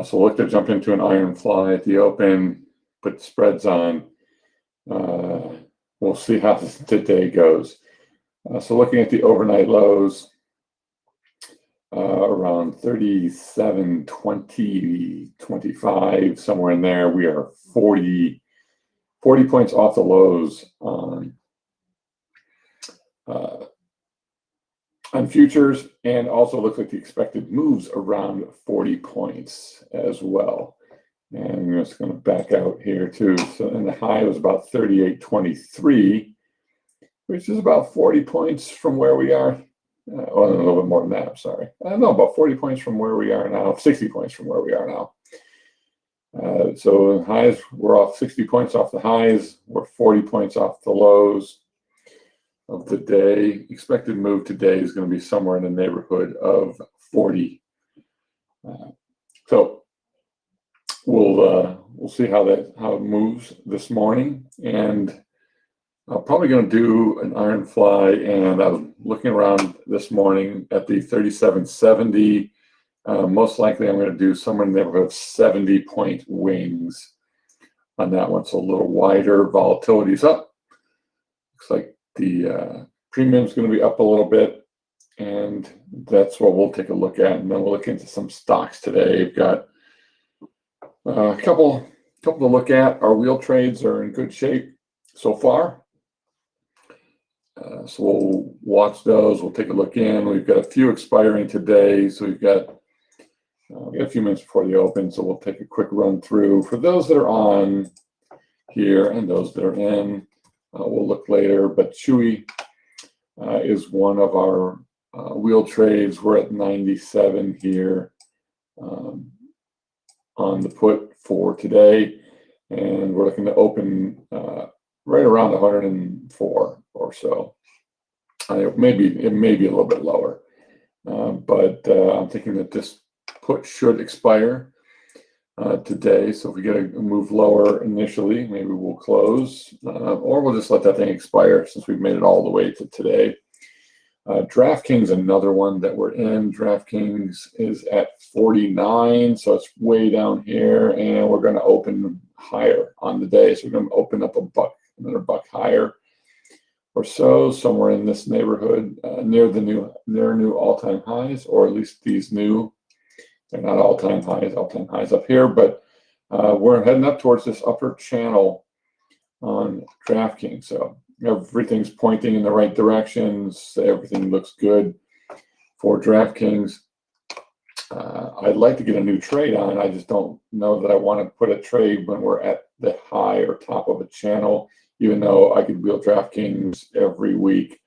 So look to jump into an iron fly at the open, put spreads on. We'll see how the day goes. So looking at the overnight lows, around 37, 20, 25, somewhere in there. We are 40 points off the lows on futures, and also looks like the expected moves around 40 points as well. And I'm just going to back out here too. So, and the high was about 38.23, which is about 40 points from where we are. Well, a little bit more than that, I'm sorry. I don't know, about 40 points from where we are now, 60 points from where we are now. So highs, we're off 60 points off the highs. We're 40 points off the lows of the day. Expected move today is going to be somewhere in the neighborhood of 40. So we'll see how it moves this morning, and I'm probably going to do an iron fly. And I was looking around this morning at the 37.70. Most likely I'm going to do somewhere in the neighborhood of 70-point wings on that one. So a little wider, volatility's up. Looks like the premium's going to be up a little bit, and that's what we'll take a look at. And then we'll look into some stocks today. We've got a couple to look at. Our wheel trades are in good shape so far. So we'll watch those. We'll take a look in. We've got a few expiring today, so we've got a few minutes before the open, so we'll take a quick run through. For those that are on here and those that are in, we'll look later. But Chewy is one of our wheel trades. We're at 97 here on the put for today, and we're looking to open right around 104 or so. It may be a little bit lower, but I'm thinking that this put should expire today. So if we get a move lower initially, maybe we'll close, or we'll just let that thing expire since we've made it all the way to today. DraftKings, another one that we're in. DraftKings is at 49, so it's way down here, and we're going to open higher on the day. So we're going to open up another buck higher or so, somewhere in this neighborhood, near their new all-time highs, or at least these new. They're not all-time highs up here, but we're heading up towards this upper channel on DraftKings. So everything's pointing in the right directions. Everything looks good for DraftKings. I'd like to get a new trade on. I just don't know that I want to put a trade when we're at the high or top of a channel, even though I could wheel DraftKings every week.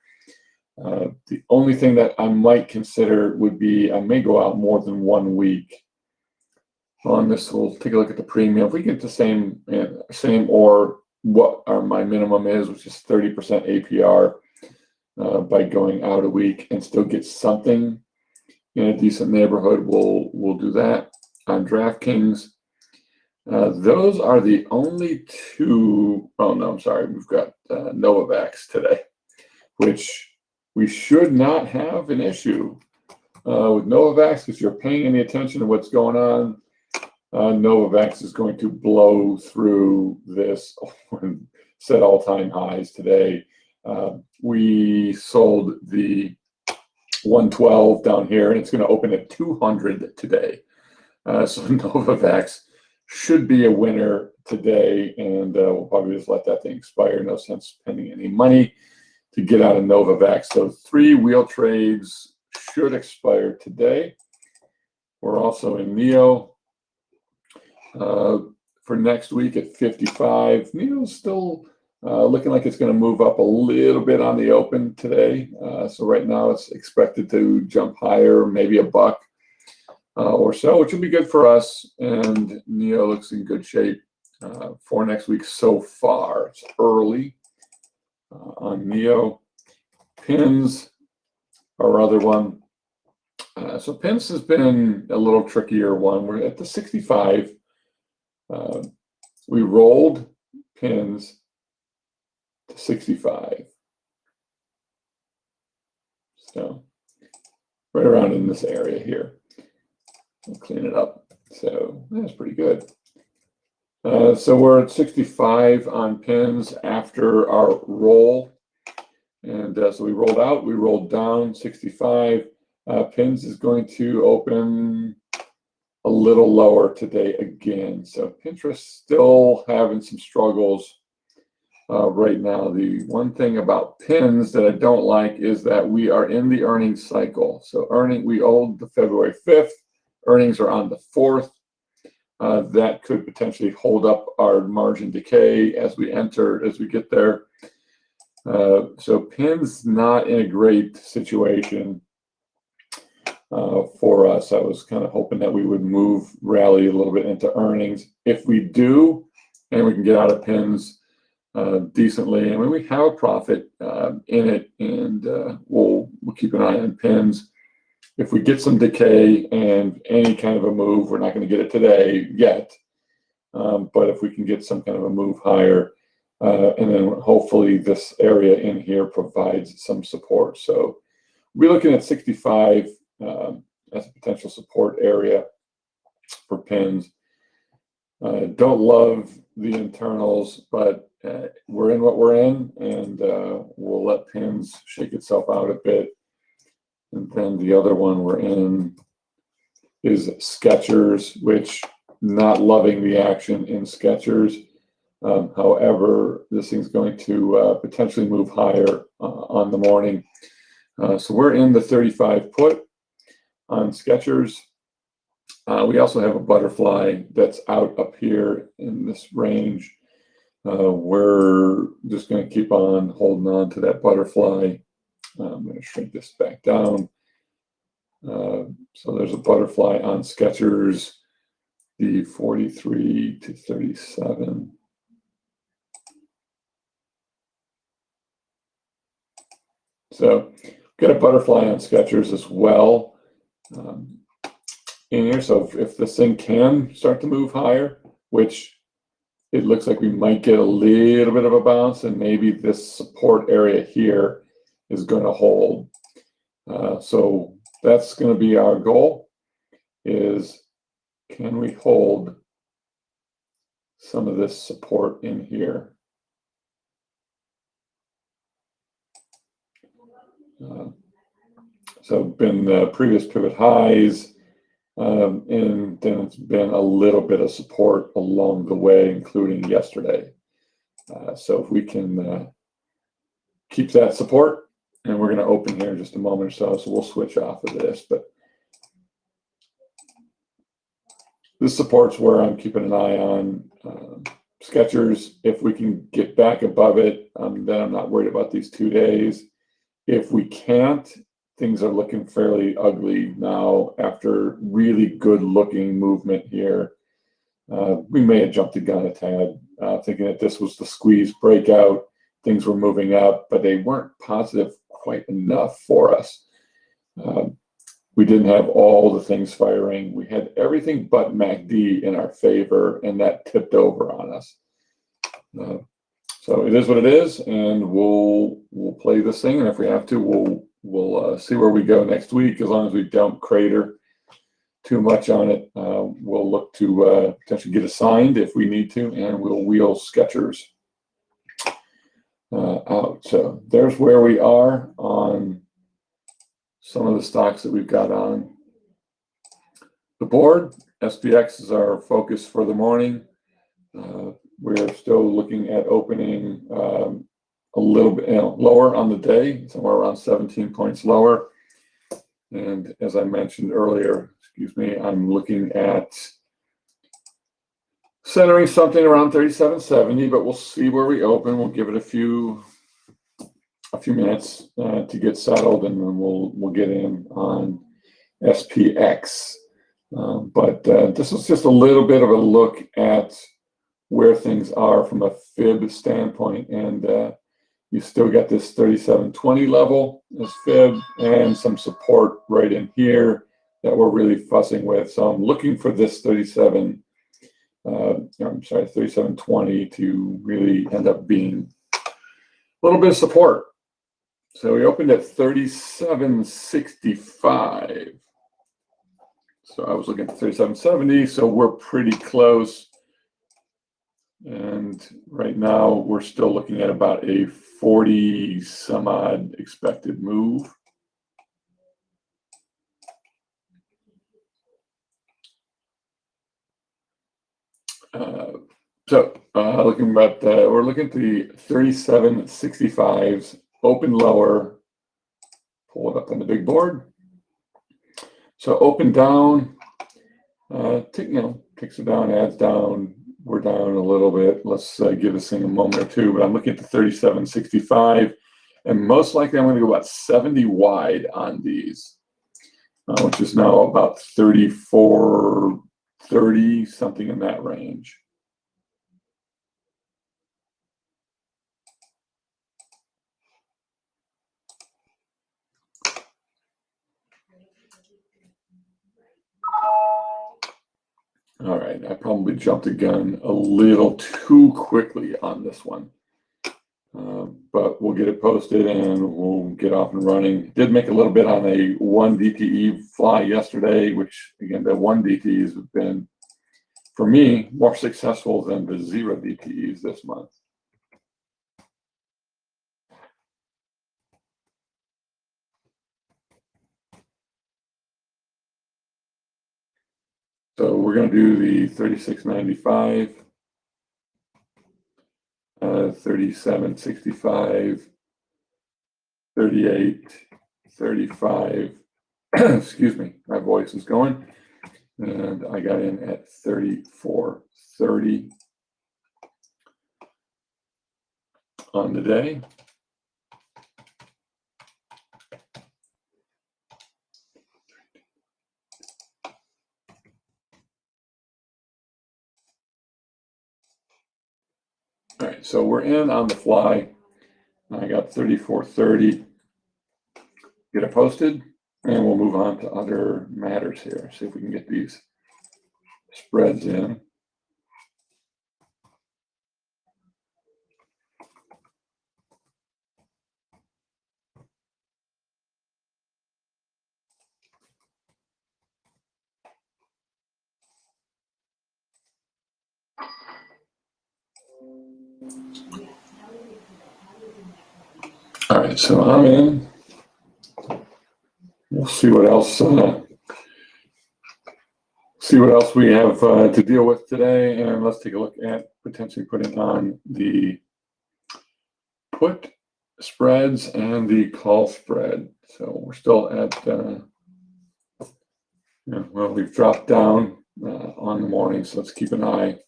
The only thing that I might consider would be I may go out more than 1 week on this. We'll take a look at the premium. If we get the same or what my minimum is, which is 30% APR, by going out a week and still get something in a decent neighborhood, we'll do that on DraftKings. Those are the only two. Oh no, I'm sorry. We've got Novavax today, which we should not have an issue with Novavax. If you're paying any attention to what's going on, Novavax is going to blow through this, set all-time highs today. We sold the 112 down here, and it's going to open at 200 today. So Novavax should be a winner today, and we'll probably just let that thing expire. No sense spending any money to get out of Novavax. So 3 wheel trades should expire today. We're also in NEO for next week at 55. NEO's still looking like it's going to move up a little bit on the open today. So right now it's expected to jump higher, maybe a buck or so, which would be good for us. And NEO looks in good shape for next week so far. It's early on NEO. Pins, our other one. So Pins has been a little trickier one. We're at the 65. We rolled Pins to 65. So right around in this area here. We'll clean it up. So That's pretty good. So we're at 65 on pins after our roll. And so we rolled out, we rolled down 65. Pins is going to open a little lower today again. So Pinterest still having some struggles right now. The one thing about pins that I don't like is that we are in the earnings cycle. So we owed the February 5th. Earnings are on the 4th. That could potentially hold up our margin decay as we get there. So pins not in a great situation for us. I was kind of hoping that we would rally a little bit into earnings. If we do, and we can get out of pins decently, I mean, we have a profit in it, and we'll keep an eye on pins. If we get some decay and any kind of a move, we're not going to get it today yet, but if we can get some kind of a move higher, and then hopefully this area in here provides some support. So we're looking at 65 as a potential support area for pins. Don't love the internals, but we're in what we're in, and we'll let pins shake itself out a bit. And then the other one we're in is Skechers, which not loving the action in Skechers. However, this thing's going to potentially move higher on the morning. So we're in the 35 put on Skechers. We also have a butterfly that's out up here in this range. We're just going to keep on holding on to that butterfly. I'm going to shrink this back down. So there's a butterfly on Skechers, the 43 to 37. So got a butterfly on Skechers as well in here. So if this thing can start to move higher, which it looks like we might get a little bit of a bounce, and maybe this support area here is going to hold. So that's going to be our goal, is can we hold some of this support in here? So been previous pivot highs, and then it's been a little bit of support along the way, including yesterday. So if we can keep that support, and we're going to open here in just a moment or so, so we'll switch off of this. But this support's where I'm keeping an eye on. Skechers, if we can get back above it, then I'm not worried about these 2 days. If we can't, things are looking fairly ugly now after really good looking movement here. We may have jumped the gun a tad, thinking that this was the squeeze breakout. Things were moving up, but they weren't positive quite enough for us. We didn't have all the things firing. We had everything but MACD in our favor, and that tipped over on us. So it is what it is, and we'll play this thing, and if we have to, we'll see where we go next week. As long as we don't crater too much on it, we'll look to potentially get assigned if we need to, and we'll wheel Skechers out. So there's where we are on some of the stocks that we've got on the board. SPX is our focus for the morning. We're still looking at opening a little bit lower on the day, somewhere around 17 points lower. And as I mentioned earlier, I'm looking at centering something around 37.70, but we'll see where we open. We'll give it a few minutes to get settled, and then we'll get in on SPX. But this is just a little bit of a look at where things are from a fib standpoint, and you still got this 37.20 level as fib and some support right in here that we're really fussing with. So I'm looking for this 37.20 to really end up being a little bit of support. So we opened at 37.65. So I was looking at 37.70, so we're pretty close. And right now we're still looking at about a 40 some odd expected move. We're looking at the 37.65s, open lower, pull it up on the big board. So open down, ticks it down, adds down. We're down a little bit. Let's give this thing a moment or two, but I'm looking at the 37.65, and most likely I'm going to go about 70 wide on these, which is now about 34.30, something in that range. All right, I probably jumped the gun a little too quickly on this one, but we'll get it posted and we'll get off and running. Did make a little bit on a 1 DTE fly yesterday, which again, the 1 DTEs have been, for me, more successful than the 0 DTEs this month. So we're going to do the 36.95, 37.65, 38.35. Excuse me, my voice is going. And I got in at 34.30 on the day. All right, so we're in on the fly. I got 34.30. Get it posted, and we'll move on to other matters here. See if we can get these spreads in. All right, so I'm in. We'll see what else we have to deal with today, and let's take a look at potentially putting on the put spreads and the call spread. So we're still at well, we've dropped down on the morning, so let's keep an eye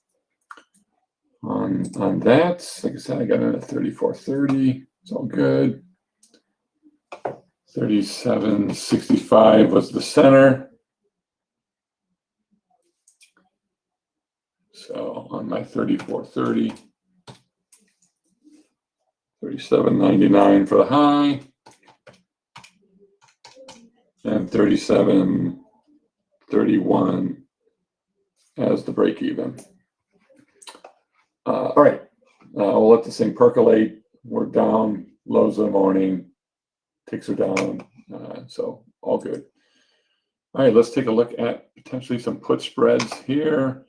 on that. Like I said, I got in at 34.30. It's all good. 37.65 was the center. So on my 34.30, 37.99 for the high, and 37.31 as the break even. All right, we'll let this thing percolate. We're down, lows of the morning, ticks are down, so all good. All right, let's take a look at potentially some put spreads here.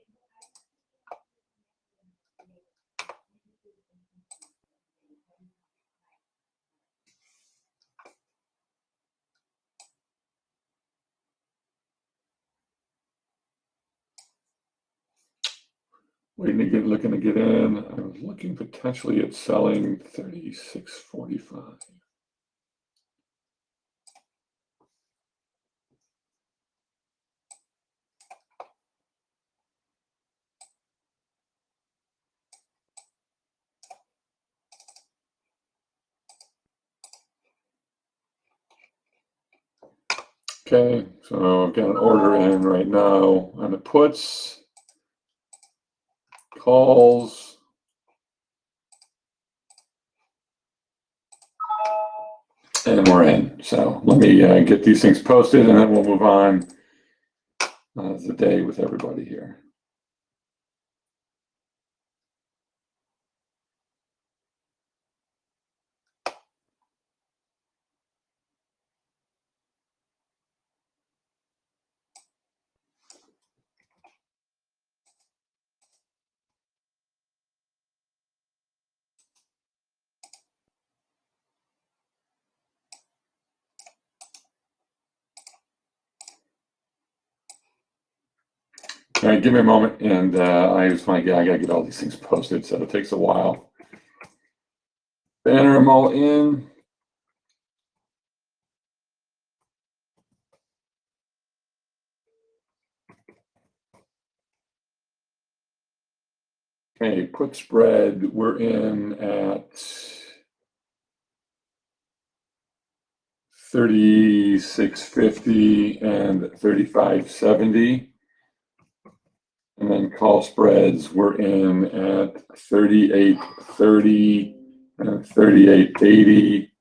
Looking to get in. I was looking potentially at selling 36.45. Okay, so I've got an order in right now on the puts, calls, and we're in. So let me get these things posted, and then we'll move on the day with everybody here. All right, give me a moment, and I gotta get all these things posted, so it takes a while. Enter them all in. Okay, put spread, we're in at 36.50 and 35.70. And then call spreads, we're in at 38.30 and 38.80.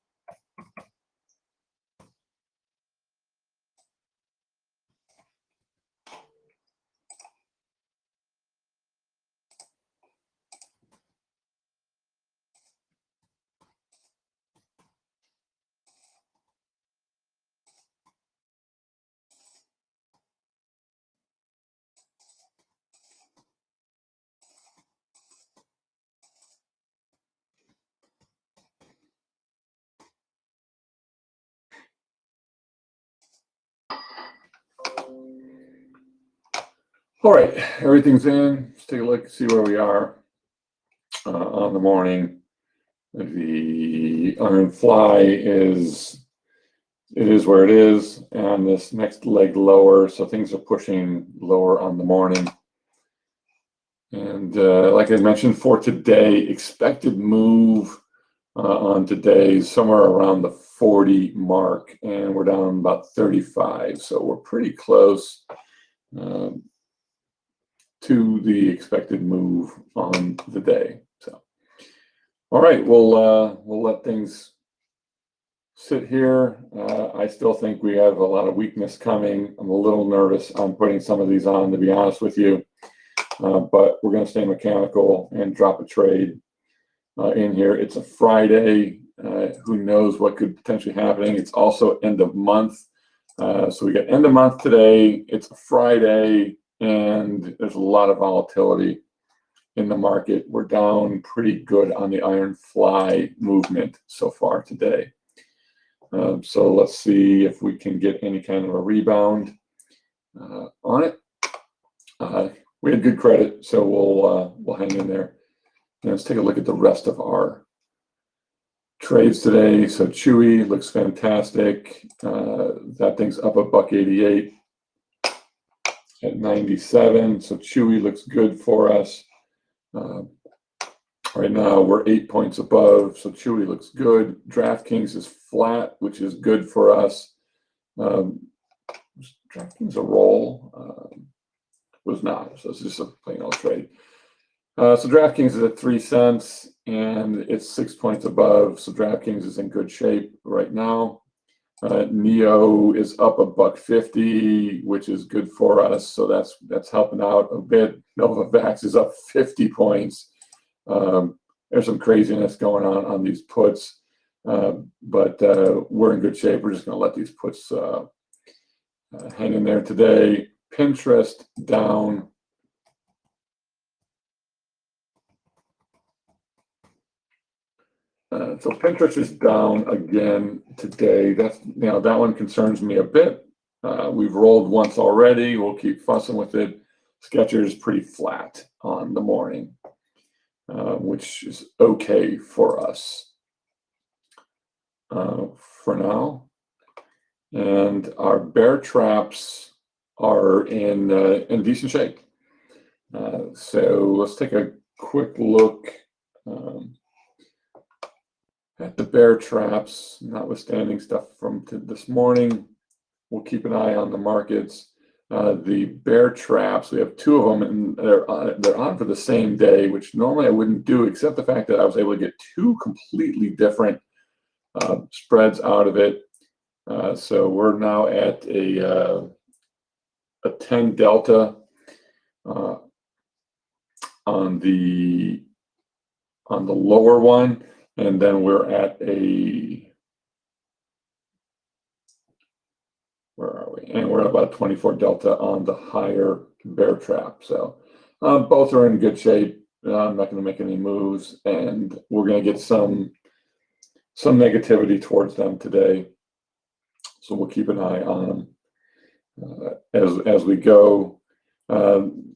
All right, everything's in. Let's take a look, see where we are on the morning. The iron fly is where it is, and this next leg lower, so things are pushing lower on the morning. And like I mentioned, for today, expected move on today is somewhere around the 40 mark, and we're down about 35, so we're pretty close to the expected move on the day. So, all right, we'll let things sit here. I still think we have a lot of weakness coming. I'm a little nervous on putting some of these on, to be honest with you, but we're going to stay mechanical and drop a trade in here. It's a Friday. Who knows what could potentially happening. It's also end of month. So we got end of month today. It's a Friday, and there's a lot of volatility in the market. We're down pretty good on the iron fly movement so far today. So let's see if we can get any kind of a rebound on it. We had good credit, so we'll hang in there. And let's take a look at the rest of our trades today. So Chewy looks fantastic. That thing's up $1.88 at 97. So Chewy looks good for us. Right now we're 8 points above, so Chewy looks good. DraftKings is flat, which is good for us. DraftKings a roll? Was not, so it's just a plain old trade. So DraftKings is at 3 cents, and it's 6 points above, so DraftKings is in good shape right now. Neo is up $1.50, which is good for us, so that's helping out a bit. Novavax is up 50 points. There's some craziness going on these puts, but we're in good shape. We're just going to let these puts hang in there today. Pinterest down. So Pinterest is down again today. That one concerns me a bit. We've rolled once already. We'll keep fussing with it. Skechers is pretty flat on the morning, which is okay for us for now. And our bear traps are in decent shape. So let's take a quick look at the bear traps, notwithstanding stuff from this morning. We'll keep an eye on the markets. The bear traps, we have 2 of them, and they're on for the same day, which normally I wouldn't do, except the fact that I was able to get 2 completely different spreads out of it. So we're now at a 10 delta on the lower one, and then we're at where are we? And we're at about 24 delta on the higher bear trap. So both are in good shape. I'm not going to make any moves, and we're going to get some negativity towards them today. So we'll keep an eye on them as we go.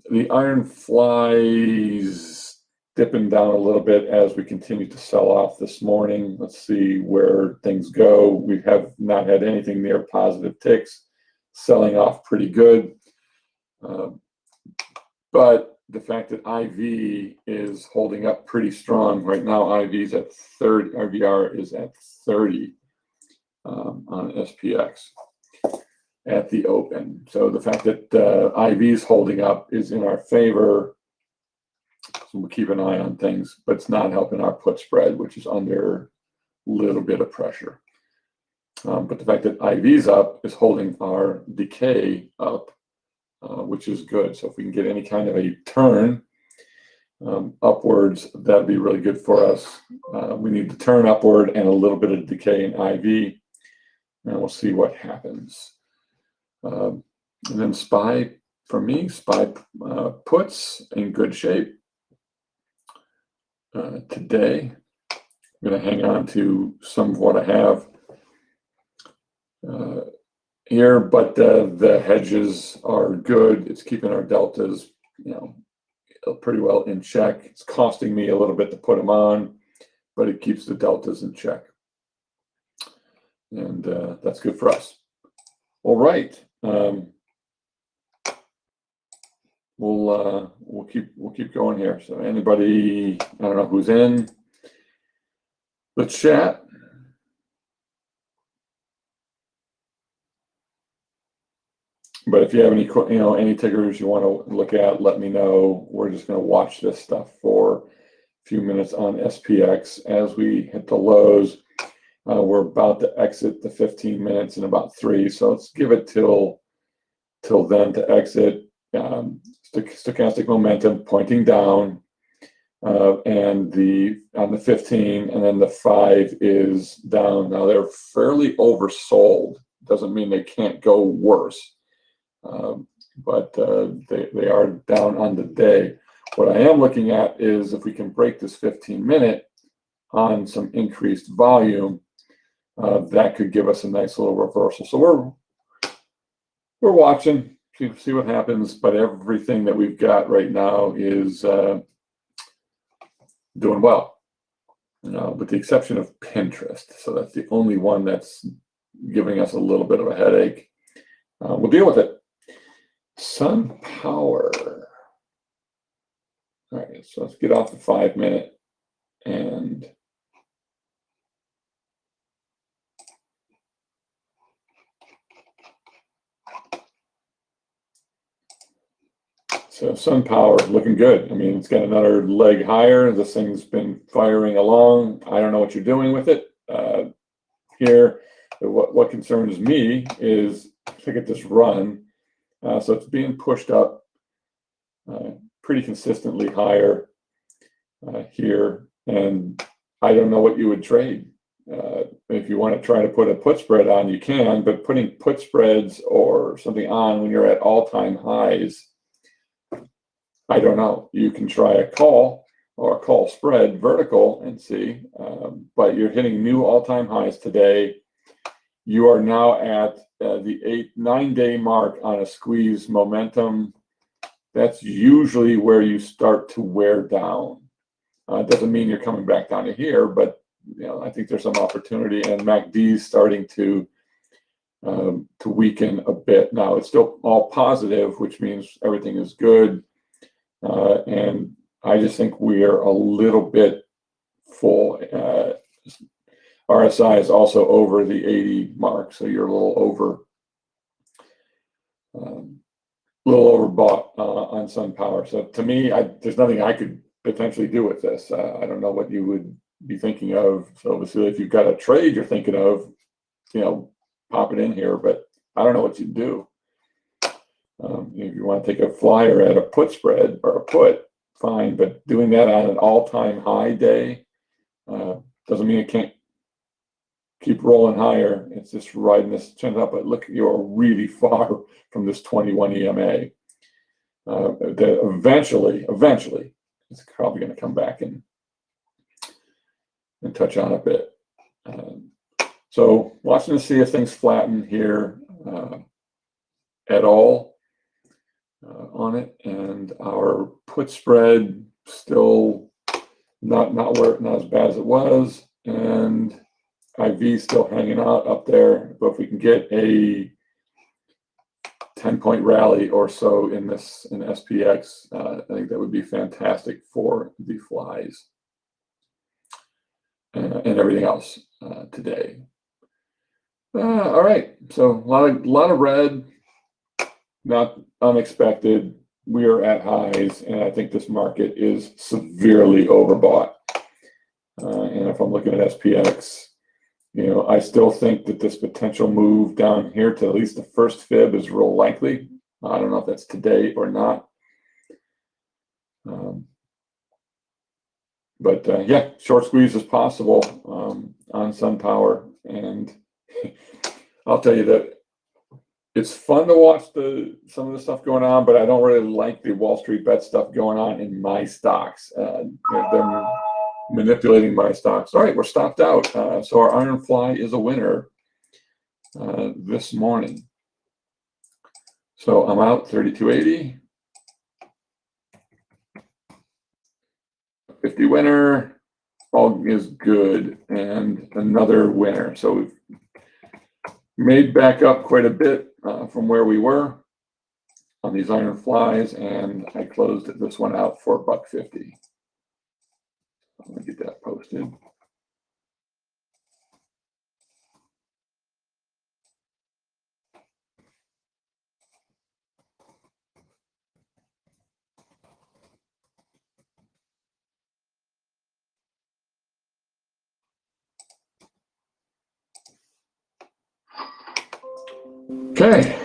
The iron flies dipping down a little bit as we continue to sell off this morning. Let's see where things go. We have not had anything near positive ticks, selling off pretty good. But the fact that IV is holding up pretty strong right now, IV is at 30, RVR is at 30 on SPX at the open. So the fact that IV is holding up is in our favor. So we'll keep an eye on things, but it's not helping our put spread, which is under a little bit of pressure. But the fact that IV's up is holding our decay up, which is good. So if we can get any kind of a turn upwards, that'd be really good for us. We need to turn upward and a little bit of decay in IV, and we'll see what happens. And then SPY, for me, SPY puts in good shape. Today, I'm going to hang on to some of what I have here, but the hedges are good. It's keeping our deltas, pretty well in check. It's costing me a little bit to put them on, but it keeps the deltas in check, and that's good for us. All right, we'll keep going here. So anybody, I don't know who's in the chat. But if you have any, any tickers you want to look at, let me know. We're just going to watch this stuff for a few minutes on SPX as we hit the lows. We're about to exit the 15 minutes in about 3, so let's give it till then to exit. Stochastic momentum pointing down, and on the 15, and then the 5 is down. Now they're fairly oversold. Doesn't mean they can't go worse. But they are down on the day. What I am looking at is if we can break this 15-minute on some increased volume, that could give us a nice little reversal. So we're watching, see what happens. But everything that we've got right now is doing well, with the exception of Pinterest. So that's the only one that's giving us a little bit of a headache. We'll deal with it. Sun Power. All right, so let's get off the 5-minute and so Sun Power looking good. I mean, it's got another leg higher. This thing's been firing along. I don't know what you're doing with it here. What concerns me is look at this run. So it's being pushed up pretty consistently higher here, and I don't know what you would trade. If you want to try to put a put spread on, you can, but putting put spreads or something on when you're at all-time highs, I don't know. You can try a call or a call spread vertical and see, but you're hitting new all-time highs today. You are now at the 9-day mark on a squeeze momentum. That's usually where you start to wear down. It doesn't mean you're coming back down to here, but I think there's some opportunity, and MACD is starting to weaken a bit. Now it's still all positive, which means everything is good, and I just think we are a little bit full. RSI is also over the 80 mark, so you're a little overbought on Sun Power. So to me, there's nothing I could potentially do with this. I don't know what you would be thinking of. So obviously, if you've got a trade you're thinking of, pop it in here. But I don't know what you'd do. If you want to take a flyer at a put spread or a put, fine. But doing that on an all-time high day doesn't mean it can't keep rolling higher. It's just riding this trend up. But look, you're really far from this 21 EMA. Eventually, it's probably going to come back and touch on a bit. So watching to see if things flatten here at all. on it, and our put spread still not as bad as it was, and IV still hanging out up there. But if we can get a 10-point rally or so in SPX, I think that would be fantastic for the flies and everything else today. All right, so a lot of red, not unexpected. We are at highs, and I think this market is severely overbought. And if I'm looking at SPX, I still think that this potential move down here to at least the first fib is real likely. I don't know if that's today or not. But yeah, short squeeze is possible on SunPower. And I'll tell you that it's fun to watch some of the stuff going on, but I don't really like the Wall Street bet stuff going on in my stocks. They're manipulating my stocks. All right, we're stopped out. So our iron fly is a winner this morning. So I'm out 32.80. 50 winner. All is good, and another winner. So we've made back up quite a bit from where we were on these iron flies, and I closed this one out for $1.50. I'm gonna get that posted. Okay.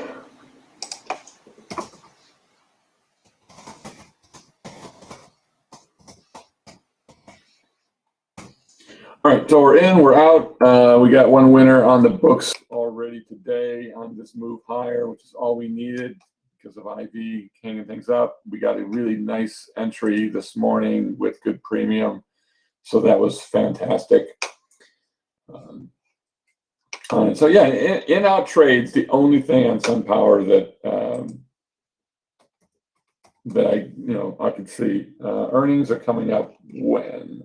All right, so we're in, we're out. We got one winner on the books already today on this move higher, which is all we needed because of IV hanging things up. We got a really nice entry this morning with good premium, so that was fantastic. So yeah, in-out trades, the only thing on SunPower that I can see. Earnings are coming up when?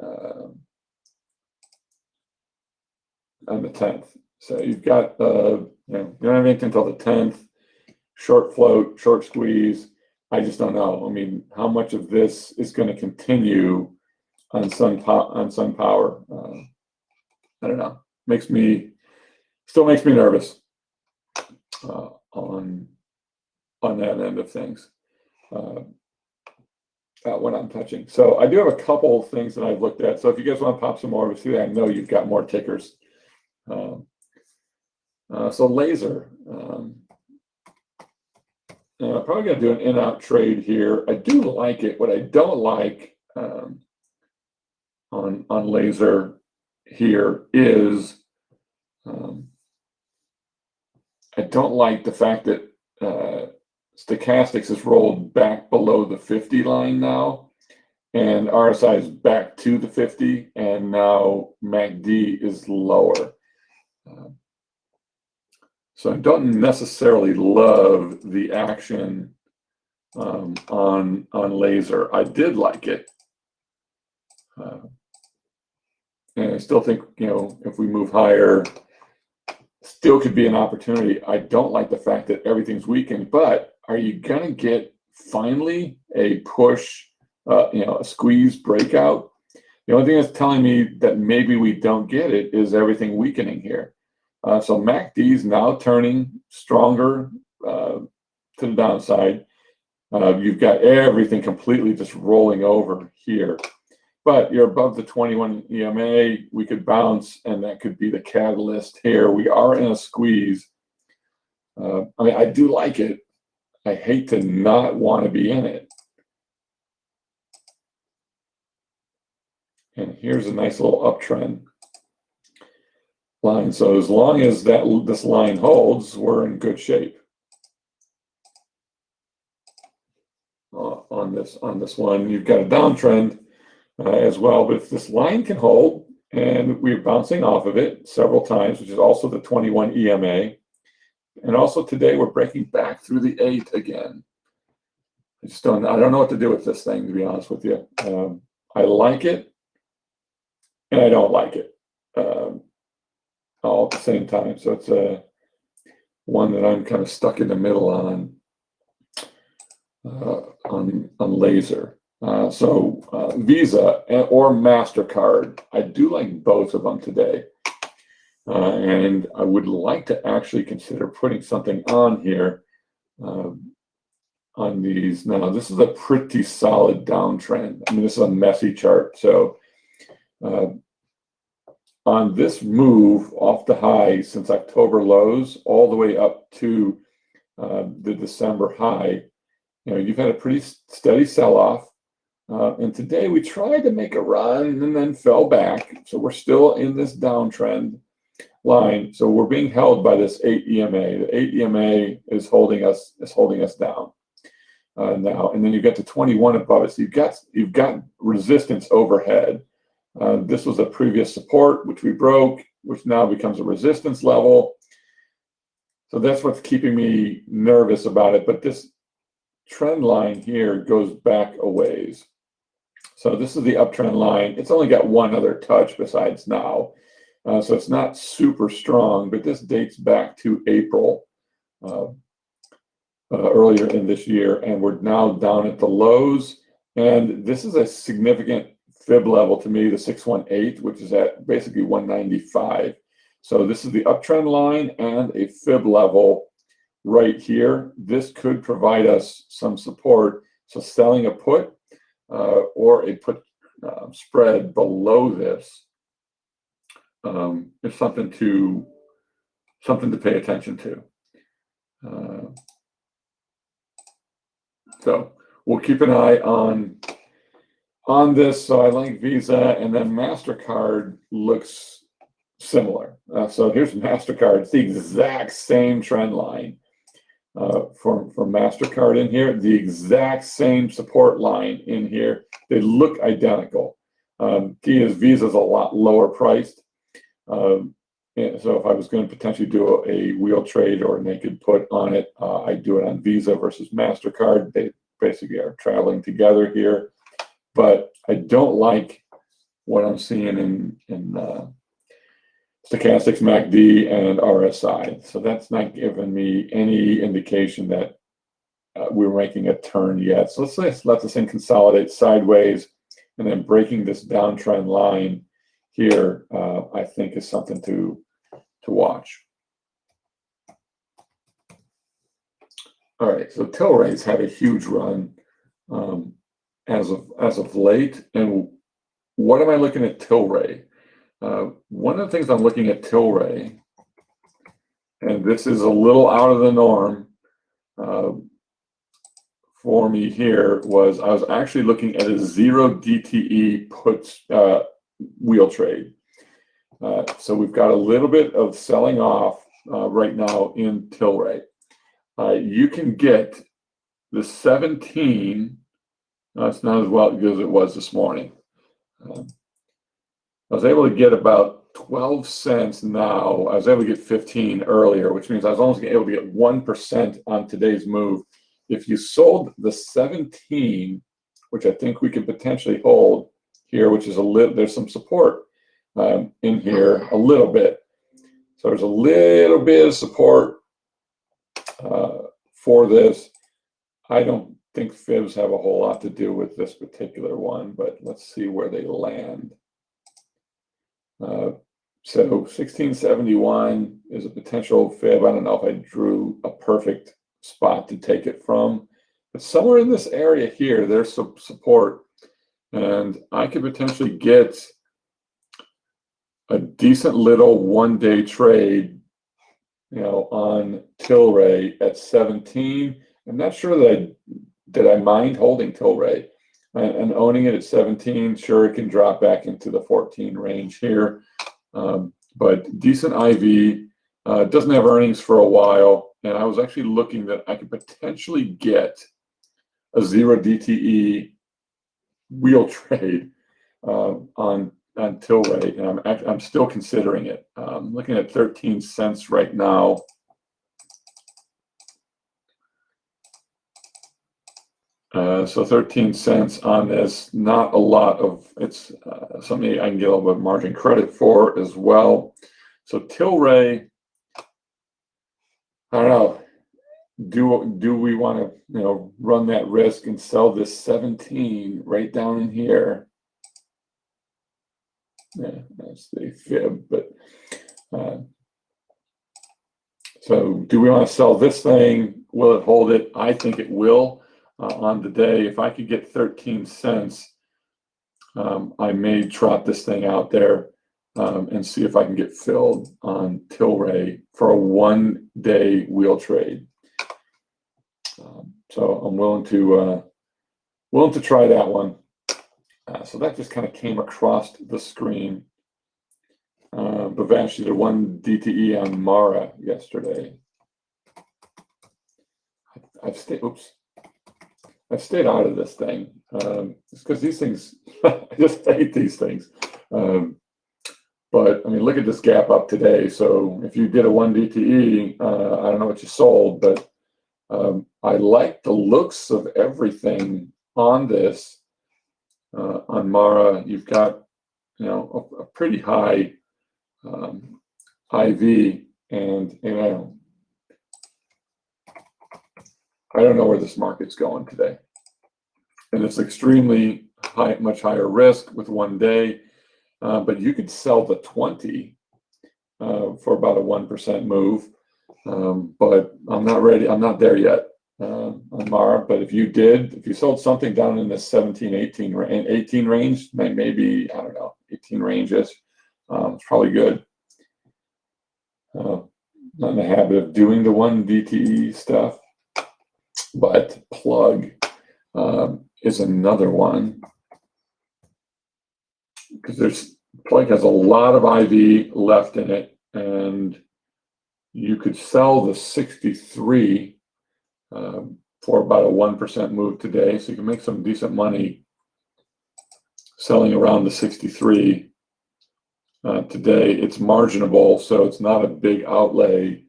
On the 10th. So you've got, you don't have anything until the 10th. Short float, short squeeze. I just don't know. I mean, how much of this is going to continue on SunPower? I don't know. Still makes me nervous on that end of things. What I'm touching. So I do have a couple of things that I've looked at. So if you guys want to pop some more, obviously I know you've got more tickers. So laser. I'm probably going to do an in-out trade here. I do like it. What I don't like on laser here is I don't like the fact that stochastics has rolled back below the 50 line now, and RSI is back to the 50, and now MACD is lower. So I don't necessarily love the action on laser. I did like it, and I still think if we move higher, still could be an opportunity. I don't like the fact that everything's weakened, but are you gonna get finally a push, a squeeze breakout? The only thing that's telling me that maybe we don't get it is everything weakening here. So MACD is now turning stronger to the downside. You've got everything completely just rolling over here. But you're above the 21 EMA. We could bounce, and that could be the catalyst here. We are in a squeeze. I mean, I do like it. I hate to not want to be in it. And here's a nice little uptrend line. So as long as this line holds, we're in good shape on this one. You've got a downtrend as well, but if this line can hold, and we're bouncing off of it several times, which is also the 21 EMA, and also today we're breaking back through the 8 again. I don't know what to do with this thing, to be honest with you. I like it and I don't like it all at the same time. So it's one that I'm kind of stuck in the middle on laser. Visa or MasterCard, I do like both of them today. And I would like to actually consider putting something on here on these. Now, this is a pretty solid downtrend. I mean, this is a messy chart. So on this move off the high since October lows all the way up to the December high, you've had a pretty steady sell-off. And today we tried to make a run and then fell back. So we're still in this downtrend line. So we're being held by this 8 EMA. The 8 EMA is holding us down now. And then you get to 21 above it. So you've got resistance overhead. This was a previous support, which we broke, which now becomes a resistance level. So that's what's keeping me nervous about it. But this trend line here goes back a ways. So this is the uptrend line. It's only got one other touch besides now. So it's not super strong, but this dates back to April earlier in this year. And we're now down at the lows. And this is a significant fib level to me, the 618, which is at basically 195. So this is the uptrend line and a fib level right here. This could provide us some support. So selling a put or a put spread below this is something to pay attention to. So we'll keep an eye on this. So I like Visa, and then MasterCard looks similar. So here's MasterCard. It's the exact same trend line for MasterCard in here. The exact same support line in here. They look identical. Key is Visa's a lot lower priced. So if I was going to potentially do a wheel trade or a naked put on it, I'd do it on Visa versus MasterCard. They basically are traveling together here. But I don't like what I'm seeing in stochastics, MACD, and RSI. So that's not giving me any indication that we're making a turn yet. So let's let this thing consolidate sideways, and then breaking this downtrend line here, I think is something to watch. All right, so Tilray's had a huge run as of late. And what am I looking at Tilray? One of the things I'm looking at Tilray, and this is a little out of the norm for me here, was I was actually looking at a 0 DTE puts wheel trade. So we've got a little bit of selling off right now in Tilray. You can get the 17. It's not as well as it was this morning. I was able to get about 12 cents now. I was able to get 15 earlier, which means I was almost able to get 1% on today's move. If you sold the 17, which I think we could potentially hold here, which is there's some support in here a little bit. So there's a little bit of support for this. I don't think fibs have a whole lot to do with this particular one, but let's see where they land. So 1671 is a potential fib. I don't know if I drew a perfect spot to take it from, but somewhere in this area here, there's some support, and I could potentially get a decent little one-day trade, on Tilray at 17. I'm not sure that I mind holding Tilray and owning it at 17. Sure, it can drop back into the 14 range here, but decent IV. Doesn't have earnings for a while, and I was actually looking that I could potentially get a 0 DTE wheel trade on Tilray, and I'm still considering it. I'm looking at 13 cents right now. So 13 cents on this, not a lot of, it's something I can get a little bit of margin credit for as well. So Tilray, I don't know, do we want to run that risk and sell this 17 right down in here? Yeah, that's the fib, but so do we want to sell this thing? Will it hold it? I think it will on the day. If I could get 13 cents, I may trot this thing out there and see if I can get filled on Tilray for a 1-day wheel trade. So I'm willing to try that one. So that just kind of came across the screen. Bavash did a 1 DTE on Mara yesterday. I've stayed out of this thing. It's because these things, I just hate these things. But I mean, look at this gap up today. So if you did a 1 DTE, I don't know what you sold, but I like the looks of everything on this. On Mara, you've got a pretty high IV, and I don't know where this market's going today, and it's extremely high, much higher risk with 1 day. But you could sell the 20 for about a 1% move, but I'm not ready. I'm not there yet on Mara. But if you sold something down in the 17, 18 range, maybe, I don't know, 18 ranges, it's probably good. Not in the habit of doing the 1 DTE stuff, but plug is another one, because plug has a lot of IV left in it, and you could sell the 63 for about a 1% move today, so you can make some decent money selling around the 63 today. It's marginable, so it's not a big outlay,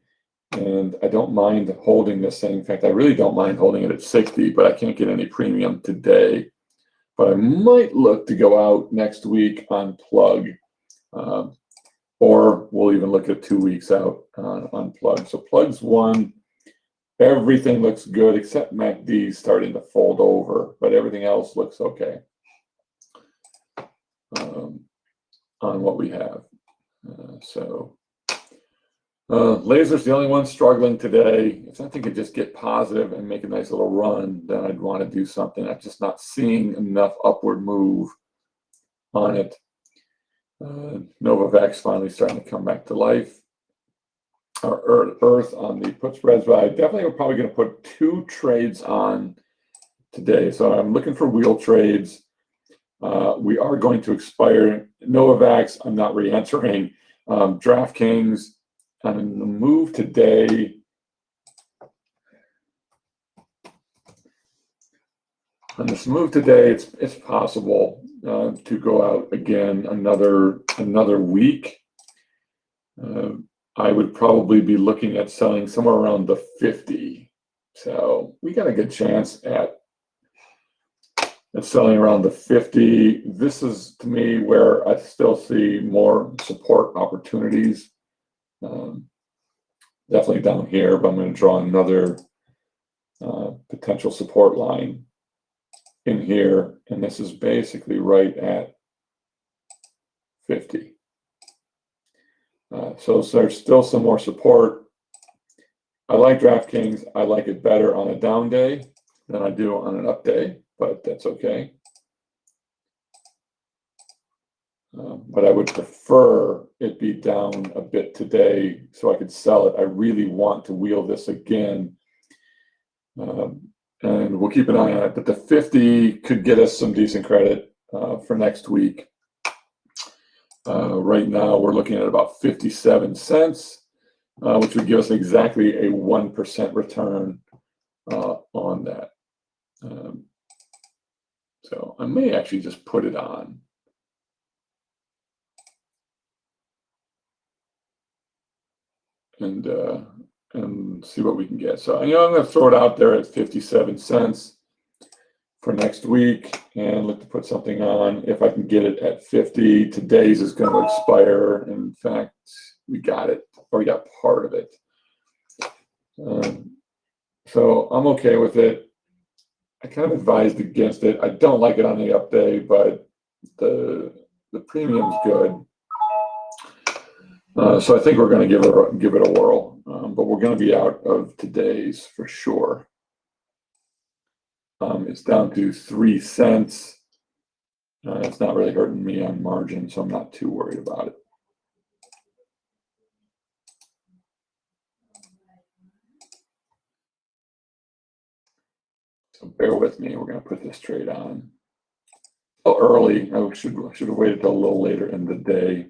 and I don't mind holding this thing. In fact, I really don't mind holding it at 60, but I can't get any premium today. But I might look to go out next week on plug, or we'll even look at 2 weeks out on plug. So plug's one. Everything looks good except MACD starting to fold over, but everything else looks okay on what we have. Laser's the only one struggling today. If something could just get positive and make a nice little run, then I'd want to do something. I'm just not seeing enough upward move on it. Novavax finally starting to come back to life. Earth on the put spreads, but I definitely am probably going to put 2 trades on today. So I'm looking for wheel trades. We are going to expire Novavax. I'm not re-entering. DraftKings, on the move today. On this move today, it's possible to go out again another week. I would probably be looking at selling somewhere around the 50. So we got a good chance at selling around the 50. This is, to me, where I still see more support opportunities. Definitely down here, but I'm going to draw another potential support line in here, and this is basically right at 50. So there's still some more support. I like DraftKings. I like it better on a down day than I do on an up day, but that's okay. But I would prefer it be down a bit today so I could sell it. I really want to wheel this again. And we'll keep an eye on it. But the 50 could get us some decent credit for next week. Right now, we're looking at about 57 cents, which would give us exactly a 1% return on that. So I may actually just put it on. And see what we can get. So I'm going to throw it out there at 57 cents. for next week and look to put something on if I can get it at 50. Today's is going to expire. In fact, we got it, or we got part of it. So I'm okay with it. I kind of advised against it. I don't like it on the up day, but the premium's good. So I think we're going to give it a whirl, but we're going to be out of today's for sure. It's down to 3 cents. It's not really hurting me on margin, so I'm not too worried about it. So bear with me. We're going to put this trade on. Oh, early. I should have waited till a little later in the day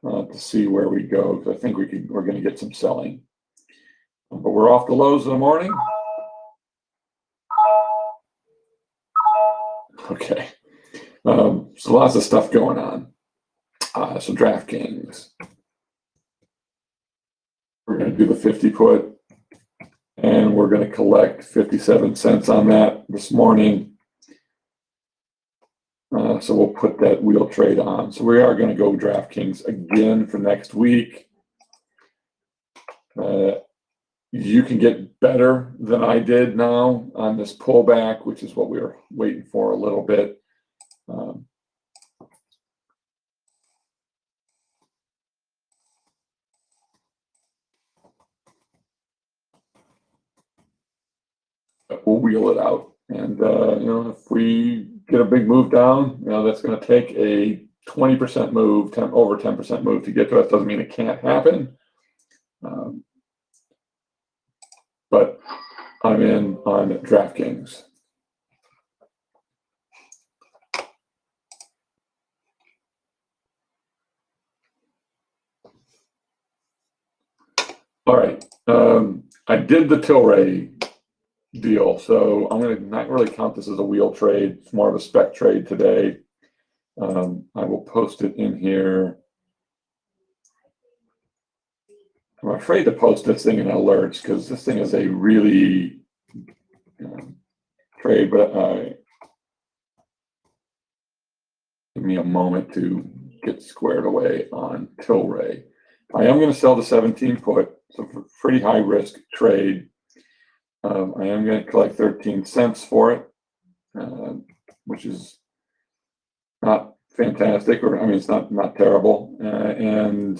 to see where we go, because I think we're going to get some selling. But we're off the lows in the morning. Okay. So lots of stuff going on. So DraftKings. We're going to do the 50 put, and we're going to collect 57 cents on that this morning. So we'll put that wheel trade on. So we are going to go DraftKings again for next week. You can get better than I did now on this pullback, which is what we were waiting for a little bit. We'll wheel it out. And, if we get a big move down, that's going to take a 20% move, over 10% move to get to it. Doesn't mean it can't happen. But I'm in on DraftKings. All right. I did the Tilray deal, so I'm going to not really count this as a wheel trade. It's more of a spec trade today. I will post it in here. I'm afraid to post this thing in alerts because this thing is a really trade, but give me a moment to get squared away on Tilray. I am going to sell the 17 put, so pretty high risk trade. I am going to collect 13 cents for it, which is not fantastic, it's not terrible. And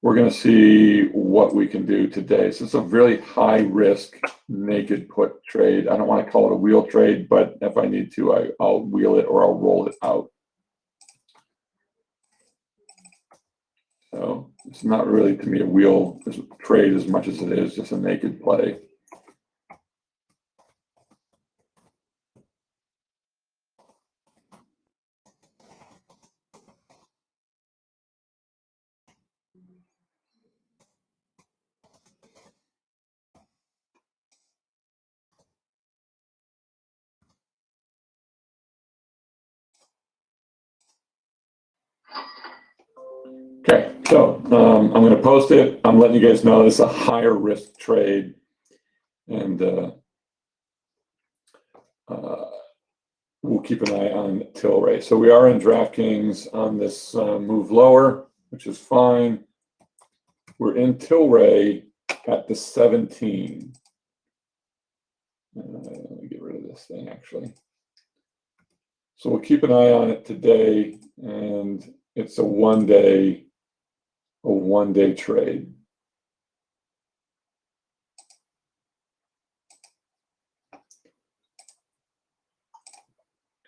we're going to see what we can do today. So it's a really high risk naked put trade. I don't want to call it a wheel trade, but if I need to, I'll wheel it or I'll roll it out. So it's not really, to me, a wheel trade as much as it is just a naked play. Okay, so I'm going to post it. I'm letting you guys know this is a higher risk trade, and we'll keep an eye on Tilray. So we are in DraftKings on this move lower, which is fine. We're in Tilray at the 17. Let me get rid of this thing, actually. So we'll keep an eye on it today, and it's a one-day trade.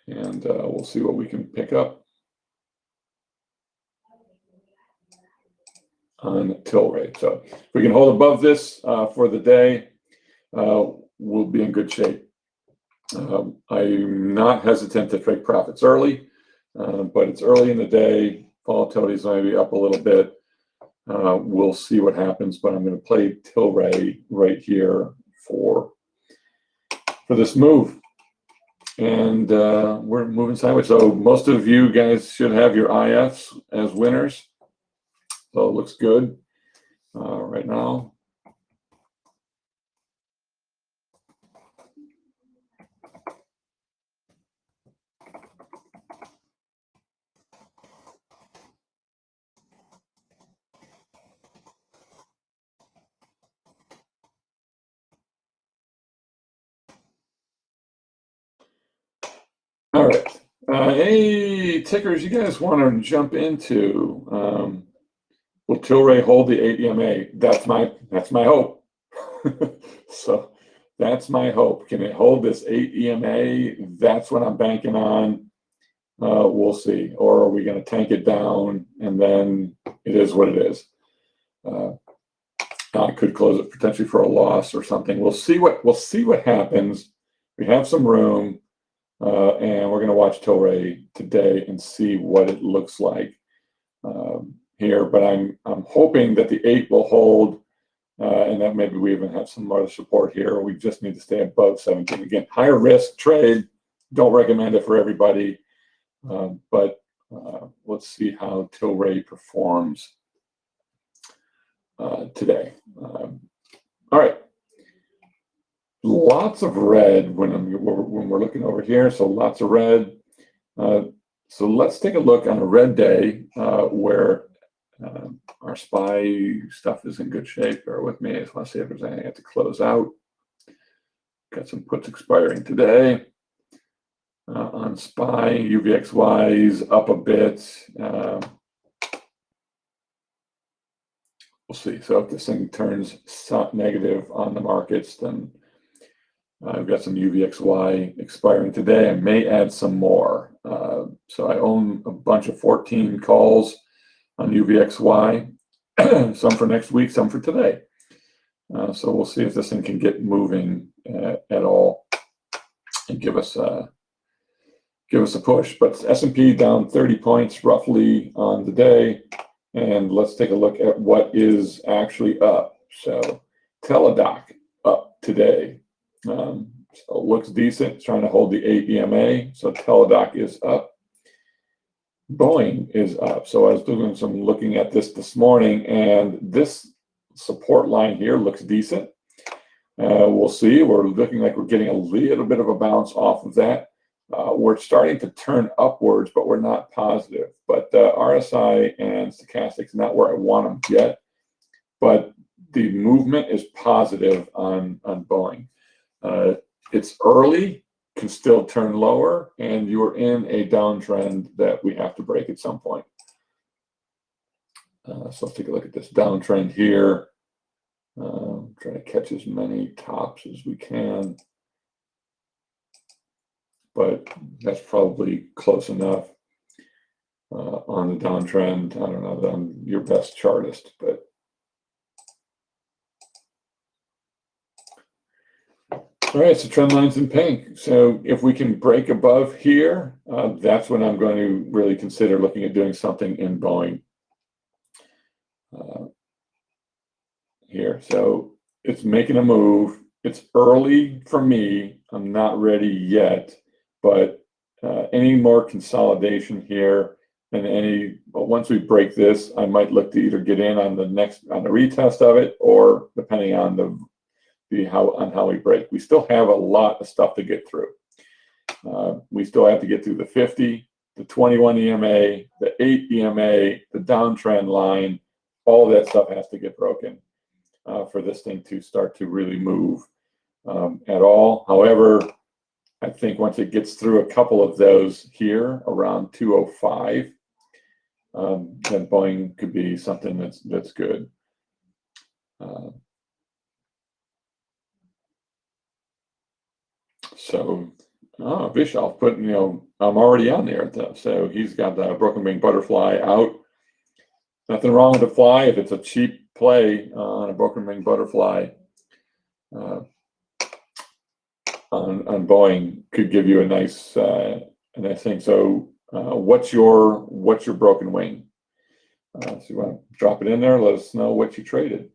And we'll see what we can pick up on Tilray. So if we can hold above this for the day, we'll be in good shape. I'm not hesitant to take profits early, but it's early in the day. Volatility is going to be up a little bit. We'll see what happens, but I'm going to play Tilray right here for this move. And we're moving sideways. So most of you guys should have your IFs as winners. So it looks good right now. All right. Any tickers you guys want to jump into? Will Tilray hold the 8 EMA? That's my hope. So that's my hope. Can it hold this 8 EMA? That's what I'm banking on. We'll see. Or are we going to tank it down and then it is what it is? I could close it potentially for a loss or something. We'll see what happens. We have some room, and we're going to watch Tilray today and see what it looks like here. But I'm hoping that the 8 will hold, and that maybe we even have some other support here. We just need to stay above 17. Again, higher risk trade. Don't recommend it for everybody, but let's see how Tilray performs today. All right. Lots of red when we're looking over here. So lots of red. So let's take a look on a red day where our SPY stuff is in good shape. Bear with me. I just want to see if there's anything I have to close out. Got some puts expiring today. On SPY, UVXY's up a bit. We'll see. So if this thing turns negative on the markets, then I've got some UVXY expiring today. I may add some more. So I own a bunch of 14 calls on UVXY, some for next week, some for today. So we'll see if this thing can get moving at all and give us a push. But S&P down 30 points roughly on the day. And let's take a look at what is actually up. So Teladoc up today. So it looks decent. It's trying to hold the 8 EMA. So Teladoc is up. Boeing is up. So I was doing some looking at this morning, and this support line here looks decent. We'll see. We're looking like we're getting a little bit of a bounce off of that. We're starting to turn upwards, but we're not positive. But RSI and stochastics not where I want them yet. But the movement is positive on Boeing. It's early, can still turn lower, and you are in a downtrend that we have to break at some point. So let's take a look at this downtrend here. Try to catch as many tops as we can. But that's probably close enough on the downtrend. I don't know that I'm your best chartist, but all right, so trend lines in pink. So if we can break above here, that's when I'm going to really consider looking at doing something in Boeing here. So it's making a move. It's early for me. I'm not ready yet, but any more consolidation here and once we break this, I might look to either get in on the retest of it, or depending on how we break. We still have a lot of stuff to get through. We still have to get through the 50, the 21 EMA, the 8 EMA, the downtrend line. All that stuff has to get broken for this thing to start to really move at all. However, I think once it gets through a couple of those here around 205, then Boeing could be something that's good. So Vishal put, I'm already on there. So he's got the broken wing butterfly out. Nothing wrong with the fly if it's a cheap play on a broken wing butterfly. On Boeing could give you a nice thing. So what's your broken wing? So you want to drop it in there. Let us know what you traded.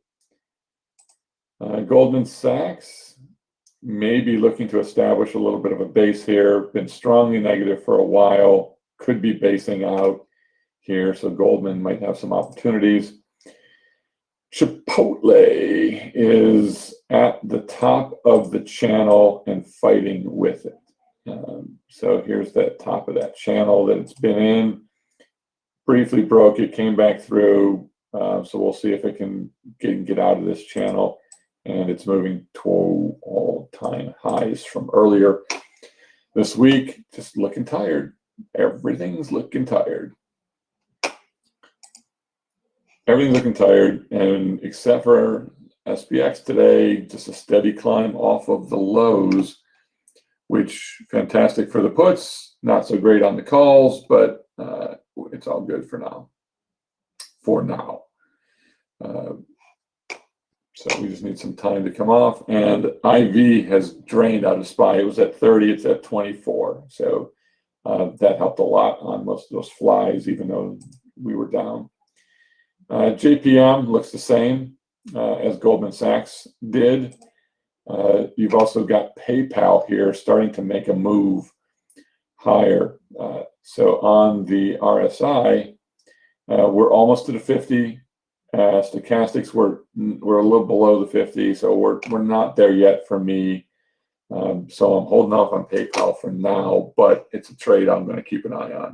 Goldman Sachs may be looking to establish a little bit of a base here. Been strongly negative for a while. Could be basing out here. So Goldman might have some opportunities. Chipotle is at the top of the channel and fighting with it. So here's that top of that channel that it's been in. Briefly broke it, came back through. So we'll see if it can get out of this channel. And it's moving to all-time highs from earlier. This week, just looking tired. Everything's looking tired. Everything's looking tired, and except for SPX today, just a steady climb off of the lows, which fantastic for the puts, not so great on the calls, but it's all good for now. So we just need some time to come off, and IV has drained out of SPY. It was at 30, it's at 24. So that helped a lot on most of those flies, even though we were down. JPM looks the same as Goldman Sachs did. You've also got PayPal here starting to make a move higher. So on the RSI, we're almost to the 50. Stochastics, we're a little below the 50, so we're not there yet for me. So I'm holding off on PayPal for now, but it's a trade I'm going to keep an eye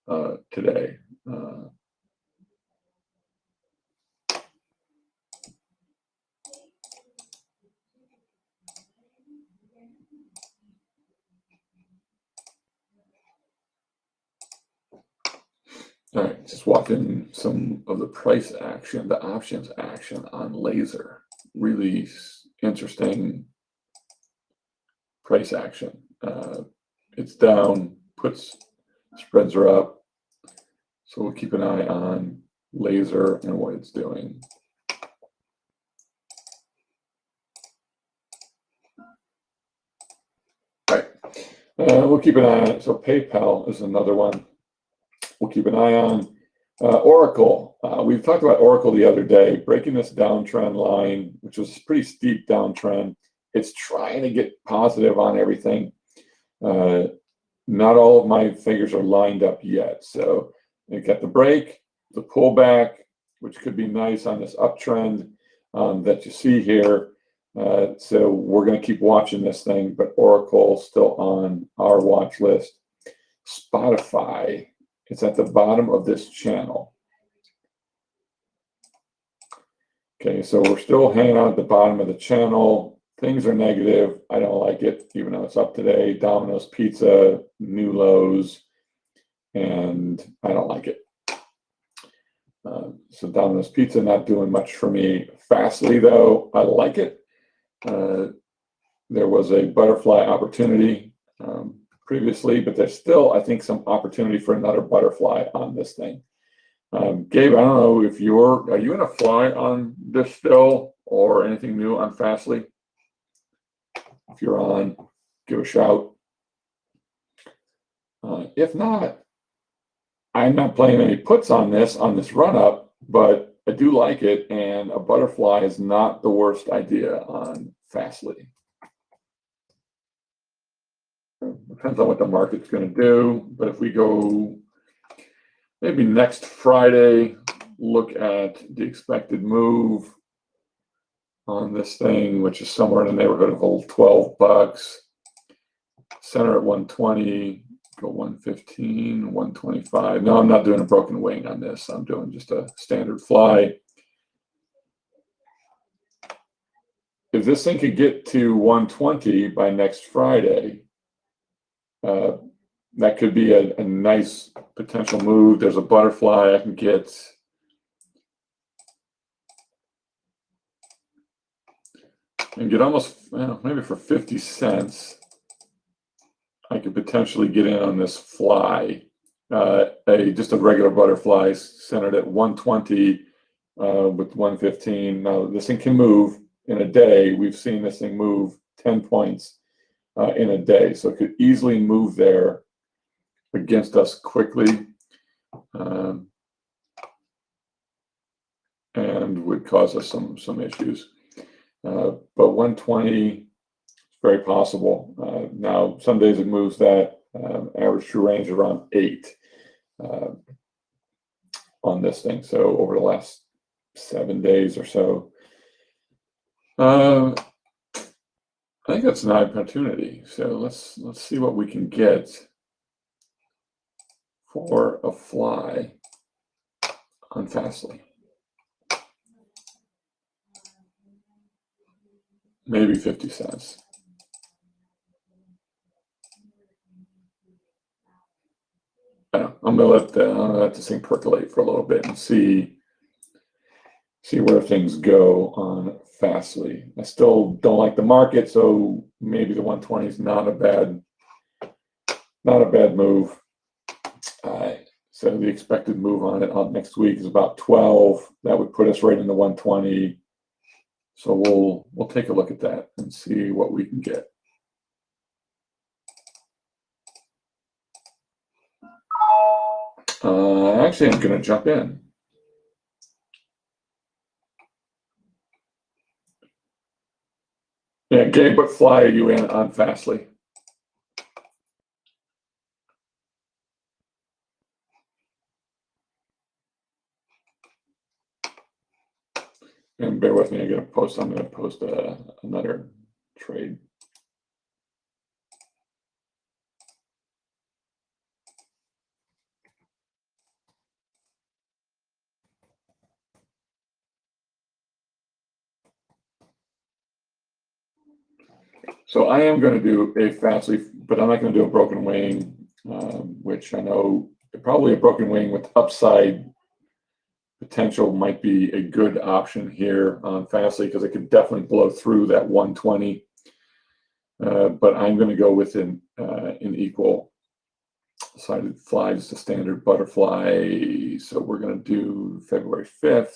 on today. All right, just watching some of the price action, the options action on laser. Really interesting price action. It's down, puts, spreads are up. So we'll keep an eye on laser and what it's doing. All right, we'll keep an eye on it. So PayPal is another one we'll keep an eye on. Oracle, we've talked about Oracle the other day, breaking this downtrend line, which was a pretty steep downtrend. It's trying to get positive on everything. Not all of my figures are lined up yet. So you got the break, the pullback, which could be nice on this uptrend that you see here. So we're going to keep watching this thing, but Oracle still on our watch list. Spotify, it's at the bottom of this channel. Okay, so we're still hanging out at the bottom of the channel. Things are negative. I don't like it, even though it's up today. Domino's Pizza, new lows, and I don't like it. So Domino's Pizza not doing much for me. Fastly, though, I like it. There was a butterfly opportunity previously, but there's still, I think, some opportunity for another butterfly on this thing. Gabe, I don't know if are you in a fly on this still or anything new on Fastly? If you're on, give a shout. If not, I'm not playing any puts on this run up, but I do like it, and a butterfly is not the worst idea on Fastly. Depends on what the market's going to do, but if we go maybe next Friday, look at the expected move on this thing, which is somewhere in the neighborhood of 12 bucks. Center at 120, go 115, 125. No, I'm not doing a broken wing on this. I'm doing just a standard fly. If this thing could get to 120 by next Friday, that could be a nice potential move. There's a butterfly I can get. And get almost, maybe for 50 cents, I could potentially get in on this fly. Just a regular butterfly centered at 120 with 115. Now, this thing can move in a day. We've seen this thing move 10 points in a day. So it could easily move there against us quickly and would cause us some issues. But 120 is very possible. Now, some days it moves that. Average true range around 8 on this thing. So over the last 7 days or so, I think that's an opportunity. So let's see what we can get for a fly on Fastly. Maybe 50 cents. I'm gonna let this thing percolate for a little bit and see where things go on Fastly. I still don't like the market, so maybe the 120 is not a bad move. So the expected move on it next week is about 12. That would put us right in the 120. So we'll take a look at that and see what we can get. Actually, I'm going to jump in. Yeah, Gabe, what fly are you in on Fastly? And bear with me, I'm going to post another trade. So I am going to do a Fastly, but I'm not going to do a broken wing, which I know probably a broken wing with upside potential might be a good option here on Fastly because it could definitely blow through that 120. But I'm going to go with an equal sided fly, just a standard butterfly. So we're going to do February 5th.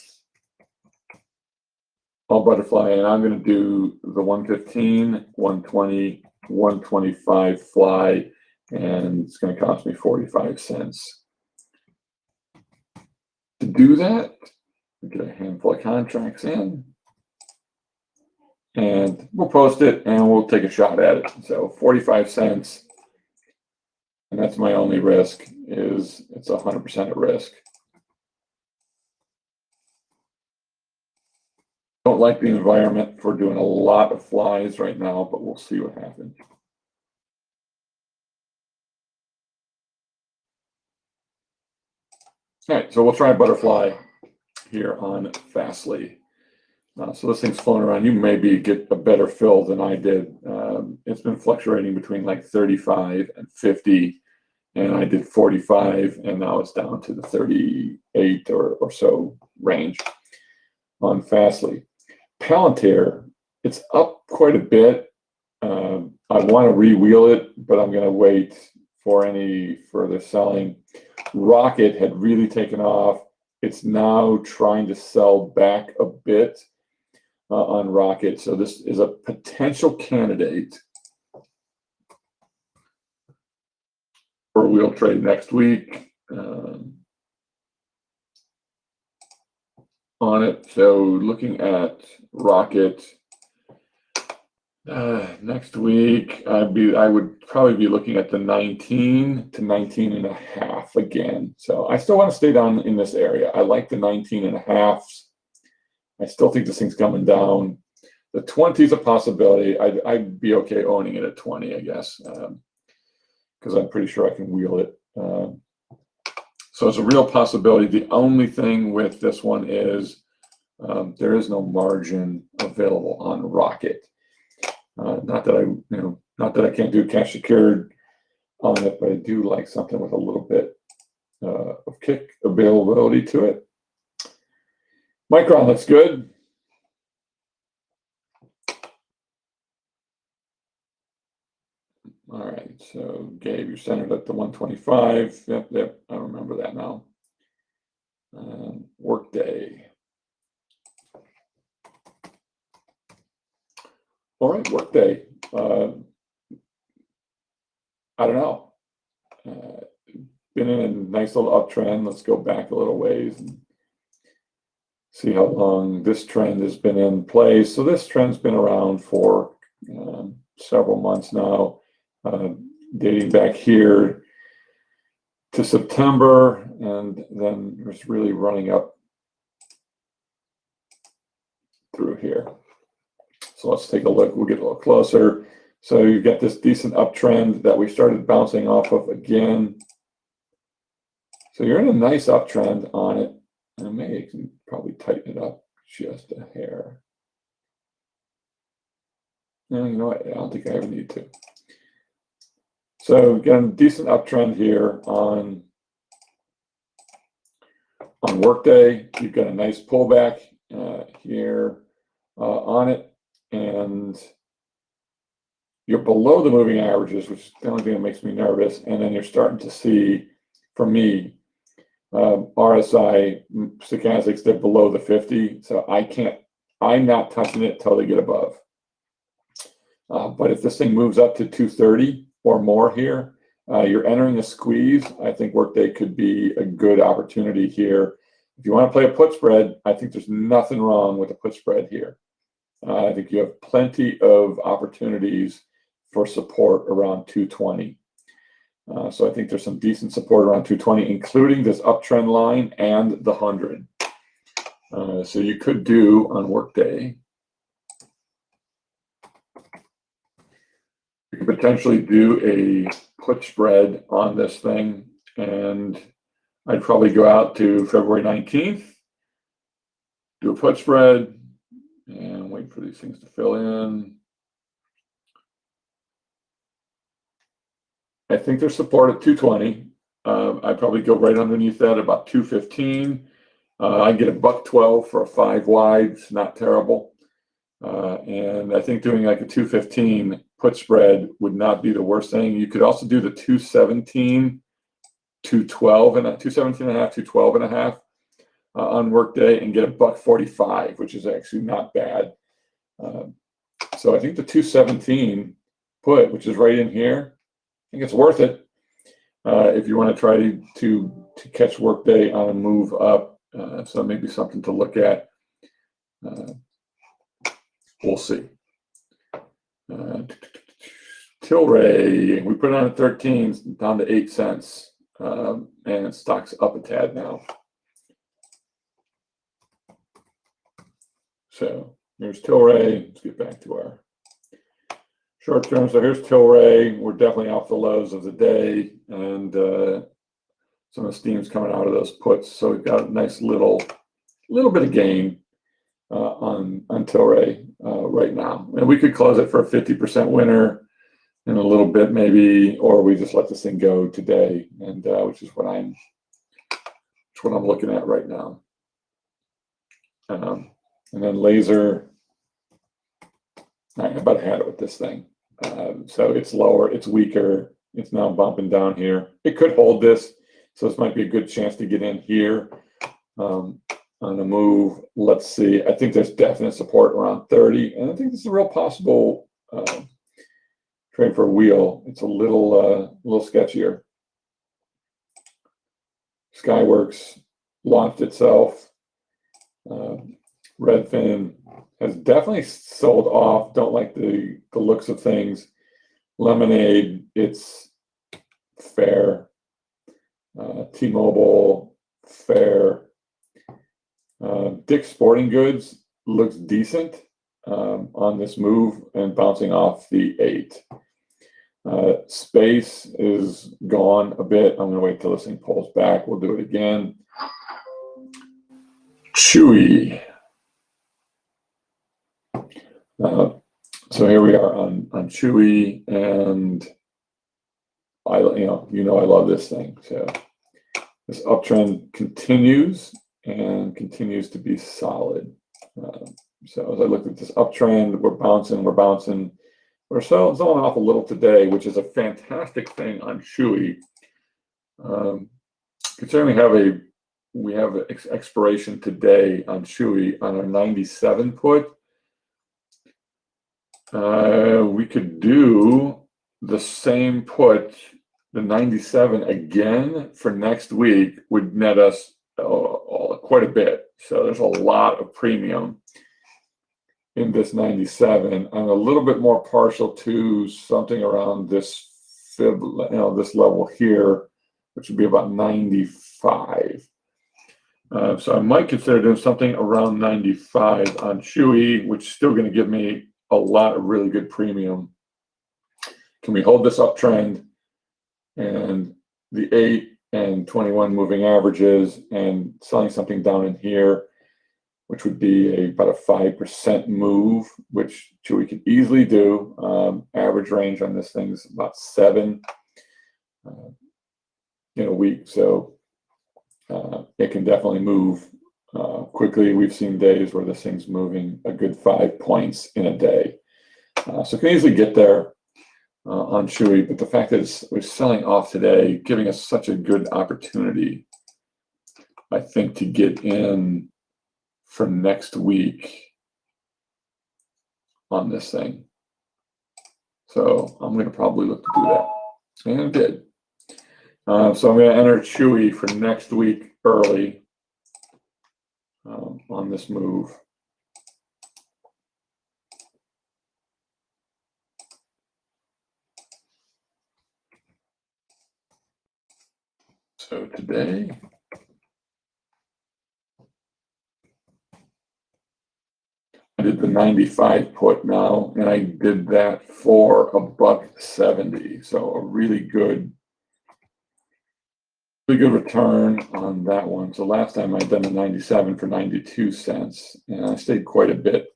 All butterfly, and I'm going to do the 115, 120, 125 fly, and it's going to cost me 45 cents. To do that, get a handful of contracts in, and we'll post it and we'll take a shot at it. So 45 cents, and that's my only risk, is it's 100% at risk. Don't like the environment for doing a lot of flies right now, but we'll see what happens. All right, so we'll try butterfly here on Fastly. So this thing's flown around. You maybe get a better fill than I did. It's been fluctuating between like 35 and 50, and I did 45, and now it's down to the 38 or so range on Fastly. Palantir, it's up quite a bit. I want to re-wheel it, but I'm going to wait for any further selling. Rocket had really taken off. It's now trying to sell back a bit on Rocket. So this is a potential candidate for a wheel trade next week on it. So looking at Rocket next week, I would probably be looking at the 19 to 19 and a half again. So I still want to stay down in this area. I like the 19 and a halves. I still think this thing's coming down. The 20 is a possibility. I'd be okay owning it at 20, I guess, because I'm pretty sure I can wheel it. So it's a real possibility. The only thing with this one is there is no margin available on Rocket. Not that I can't do cash secured on it, but I do like something with a little bit of kick availability to it. Micron looks good. All right, so Gabe, you're centered at the 125. Yep, I remember that now. Workday. All right, Workday. I don't know. Been in a nice little uptrend. Let's go back a little ways and see how long this trend has been in place. So this trend's been around for several months now, dating back here to September, and then it's really running up through here. So let's take a look. We'll get a little closer. So you've got this decent uptrend that we started bouncing off of again. So you're in a nice uptrend on it. I may can probably tighten it up just a hair. No, you know what? I don't think I ever need to. So again, decent uptrend here on On workday, you've got a nice pullback here on it, and you're below the moving averages, which is the only thing that makes me nervous. And then you're starting to see, for me, RSI stochastics, they're below the 50, so I'm not touching it until they get above. But if this thing moves up to 230 or more here, you're entering a squeeze. I think workday could be a good opportunity here. If you want to play a put spread, I think there's nothing wrong with a put spread here. I think you have plenty of opportunities for support around 220. So I think there's some decent support around 220, including this uptrend line and the 100. So you could do on workday, you could potentially do a put spread on this thing, and I'd probably go out to February 19th, do a put spread, and wait for these things to fill in. I think there's support at 220. I'd probably go right underneath that, about 215. I get a $1.12 for a 5 wide. It's not terrible. And I think doing like a 215 put spread would not be the worst thing. You could also do the 217, 212 and 217 and a half, 212 and a half on workday and get a $1.45, which is actually not bad. So I think the 217 put, which is right in here, I think it's worth it if you want to try to catch workday on a move up. So maybe something to look at. We'll see. Tilray, we put it on at 13, down to 8 cents, and stock's up a tad now. So here's Tilray. Let's get back to our short term. So here's Tilray. We're definitely off the lows of the day, and some of the steam's coming out of those puts. So we've got a nice little bit of gain on Tilray right now. And we could close it for a 50% winner in a little bit maybe, or we just let this thing go today, and which is what I'm looking at right now. And then laser, I about had it with this thing. So it's lower, it's weaker, it's now bumping down here. It could hold this, so this might be a good chance to get in here on the move. Let's see. I think there's definite support around 30, and I think this is a real possible trade for a wheel. It's a little sketchier. Skyworks launched itself. Redfin has definitely sold off. Don't like the looks of things. Lemonade, it's fair. T-Mobile, fair. Dick's Sporting Goods looks decent on this move and bouncing off the 8. Space is gone a bit. I'm going to wait till this thing pulls back. We'll do it again. Chewy. So here we are on Chewy, and I love this thing. So this uptrend continues and continues to be solid. So as I look at this uptrend, we're bouncing. We're selling off a little today, which is a fantastic thing on Chewy. Considering we have an expiration today on Chewy on our 97 put. We could do the same put, the 97 again for next week would net us quite a bit. So there's a lot of premium in this 97. I'm a little bit more partial to something around this fib, this level here, which would be about 95. So I might consider doing something around 95 on Chewy, which is still going to give me a lot of really good premium. Can we hold this uptrend and the 8 and 21 moving averages and selling something down in here, which would be about a 5% move, which Chewy could easily do. Average range on this thing is about 7 in a week. So it can definitely move quickly. We've seen days where this thing's moving a good 5 points in a day. So it can easily get there on Chewy, but the fact that we're selling off today, giving us such a good opportunity, I think, to get in for next week on this thing. So I'm going to probably look to do that. And I did. So I'm going to enter Chewy for next week early on this move. So today, I did the 95 put now, and I did that for $1.70. So a really good return on that one. So last time I'd done a 97 for 92 cents, and I stayed quite a bit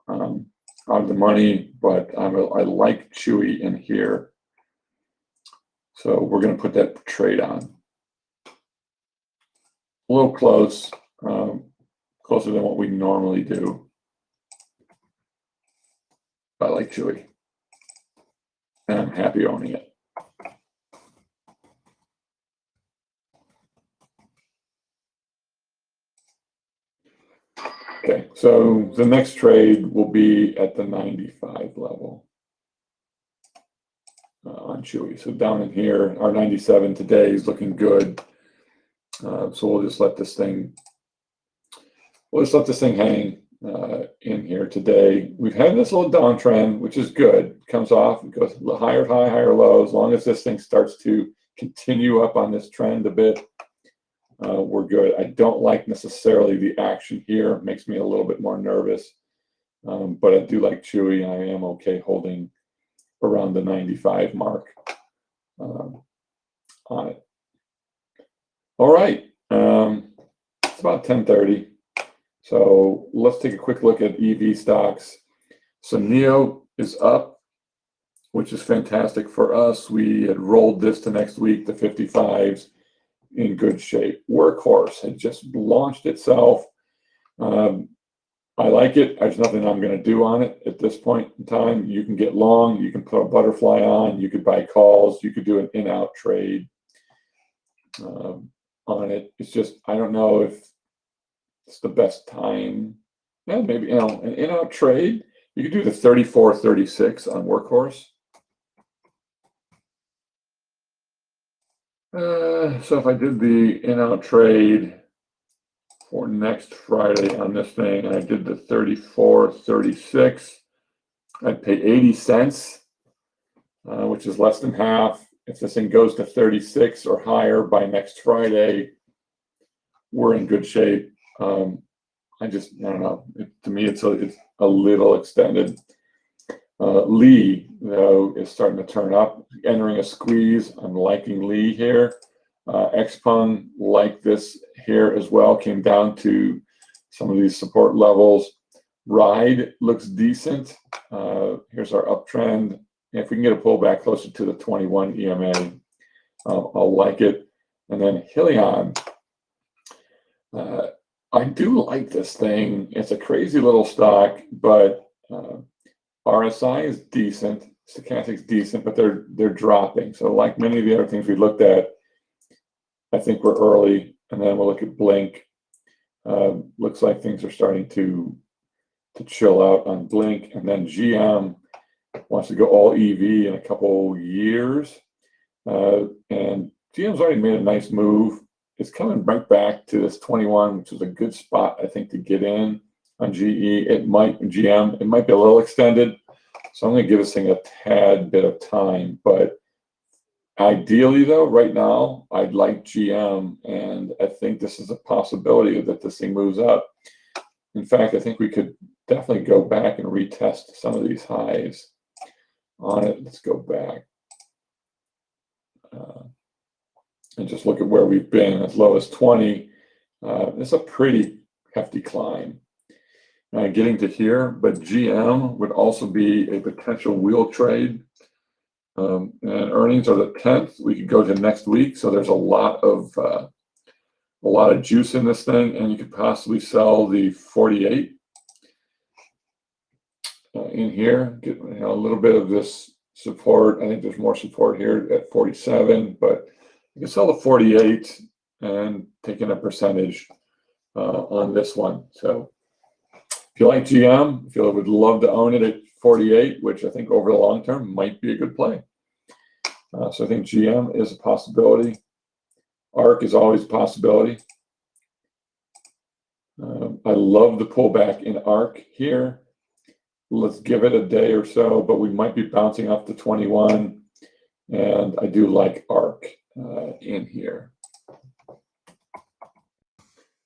out of the money, but I like Chewy in here. So we're going to put that trade on. A little close, closer than what we normally do. I like Chewy, and I'm happy owning it. Okay, so the next trade will be at the 95 level on Chewy. So down in here, our 97 today is looking good. So we'll just let this thing hang in here today. We've had this little downtrend, which is good. It comes off, it goes higher high, higher low. As long as this thing starts to continue up on this trend a bit, we're good. I don't like necessarily the action here. It makes me a little bit more nervous. But I do like Chewy, and I am okay holding around the 95 mark on it. All right, it's about 10:30. So let's take a quick look at EV stocks. So NEO is up, which is fantastic for us. We had rolled this to next week, the 55s, in good shape. Workhorse had just launched itself. I like it. There's nothing I'm going to do on it at this point in time. You can get long. You can put a butterfly on. You could buy calls. You could do an in-out trade on it. It's just, I don't know if it's the best time. Yeah, maybe, an in-out trade. You could do the 34.36 on Workhorse. So if I did the in-out trade for next Friday on this thing, and I did the 34.36, I'd pay 80 cents, which is less than half. If this thing goes to 36 or higher by next Friday, we're in good shape. I don't know. To me, it's a little extended. Lee, though, is starting to turn up, entering a squeeze. I'm liking Lee here. Xpeng, like this here as well, came down to some of these support levels. Ride looks decent. Here's our uptrend. If we can get a pullback closer to the 21 EMA, I'll like it. And then Helion. I do like this thing. It's a crazy little stock, but RSI is decent, stochastic's decent, but they're dropping. So like many of the other things we looked at, I think we're early. And then we'll look at Blink. Looks like things are starting to chill out on Blink. And then GM wants to go all EV in a couple years. And GM's already made a nice move. It's coming right back to this 21, which is a good spot, I think, to get in on GM. It might be a little extended. So I'm going to give this thing a tad bit of time. But ideally, though, right now, I'd like GM. And I think this is a possibility that this thing moves up. In fact, I think we could definitely go back and retest some of these highs on it. Let's go back. And just look at where we've been as low as 20. It's a pretty hefty climb. Getting to here, but GM would also be a potential wheel trade. And earnings are the 10th. We could go to next week. So there's a lot of a lot of juice in this thing, and you could possibly sell the 48 in here, get a little bit of this support. I think there's more support here at 47, but you can sell the 48 and taking a percentage on this one. So if you like GM, if you would love to own it at 48, which I think over the long term might be a good play. So I think GM is a possibility. ARC is always a possibility. I love the pullback in ARC here. Let's give it a day or so, but we might be bouncing up to 21. And I do like ARC in here.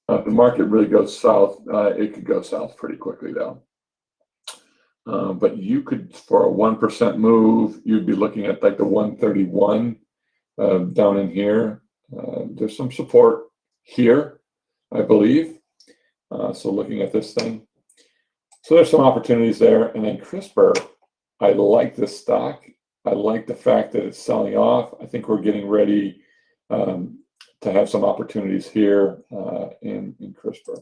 The market really goes south. It could go south pretty quickly though. But you could, for a 1% move, you'd be looking at like the 131 down in here. There's some support here, I believe. So looking at this thing. So there's some opportunities there. And then CRISPR, I like this stock. I like the fact that it's selling off. I think we're getting ready to have some opportunities here in CRISPR.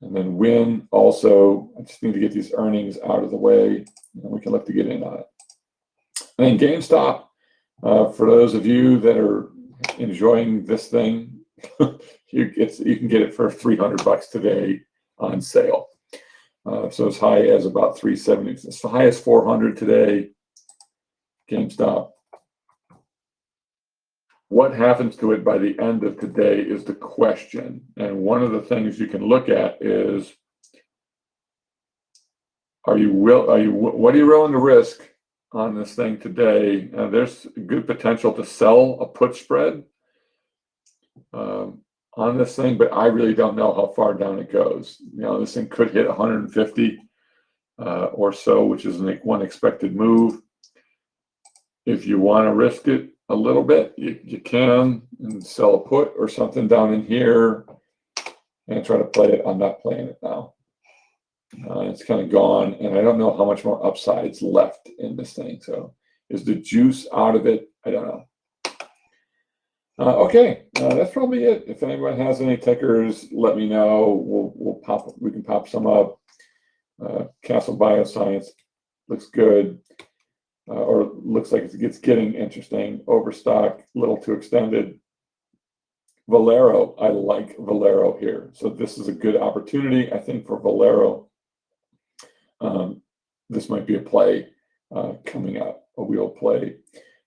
And then WIN also, I just need to get these earnings out of the way, and we can look to get in on it. And then GameStop, for those of you that are enjoying this thing, you can get it for $300 today on sale. So as high as about 370. It's the highest 400 today. GameStop. What happens to it by the end of today is the question. And one of the things you can look at is, what are you willing to risk on this thing today? There's good potential to sell a put spread on this thing, but I really don't know how far down it goes. This thing could hit 150 or so, which is one expected move. If you want to risk it a little bit, you can, and sell a put or something down in here and try to play it. I'm not playing it now. It's kind of gone, and I don't know how much more upside's left in this thing. So is the juice out of it? I don't know. Okay, that's probably it. If anyone has any tickers, let me know. We can pop some up. Castle Bioscience looks good. Or looks like it's getting interesting. Overstock, a little too extended. Valero, I like Valero here. So this is a good opportunity, I think, for Valero. This might be a play coming up, a wheel play.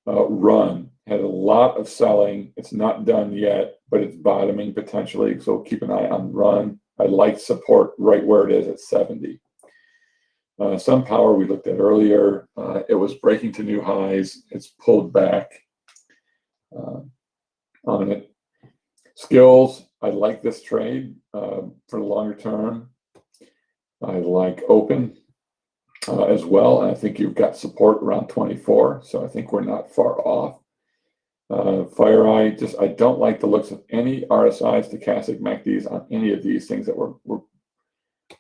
Run had a lot of selling. It's not done yet, but it's bottoming potentially. So keep an eye on Run. I like support right where it is at 70. SunPower we looked at earlier. It was breaking to new highs. It's pulled back on it. Skills, I like this trade for the longer term. I like Open as well. And I think you've got support around 24. So I think we're not far off. FireEye, I don't like the looks of any RSIs, stochastic MACDs on any of these things that were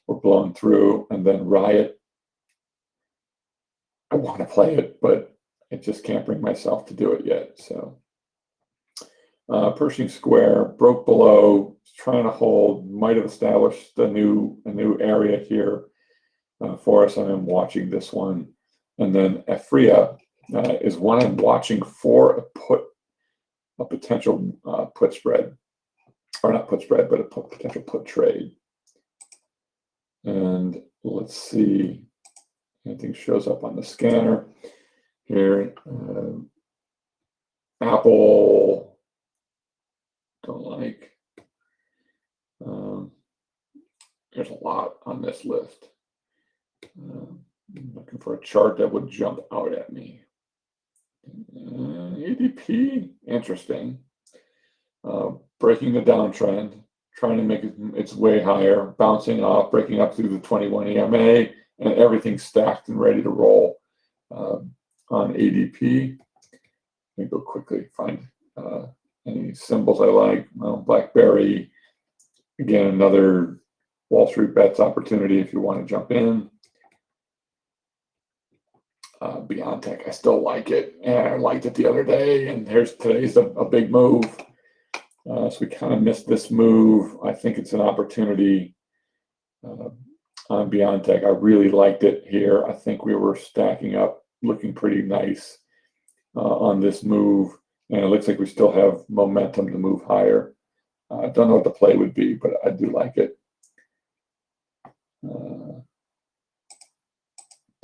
blown through. And then Riot, I want to play it, but I just can't bring myself to do it yet. So Pershing Square broke below, trying to hold, might have established a new area here for us. I'm watching this one. And then Afria is one I'm watching for a potential put spread, or not put spread, but a potential put trade. And let's see. Anything shows up on the scanner here. Apple, don't like. There's a lot on this list. I'm looking for a chart that would jump out at me. ADP, interesting. Breaking the downtrend, trying to make its way higher, bouncing off, breaking up through the 21 EMA. And everything's stacked and ready to roll on ADP. Let me go quickly find any symbols I like. Well, BlackBerry, again, another Wall Street Bets opportunity if you want to jump in. BeyondTech, I still like it. And I liked it the other day, and today's a big move. So we kind of missed this move. I think it's an opportunity on BeyondTech. I really liked it here. I think we were stacking up, looking pretty nice on this move. And it looks like we still have momentum to move higher. I don't know what the play would be, but I do like it.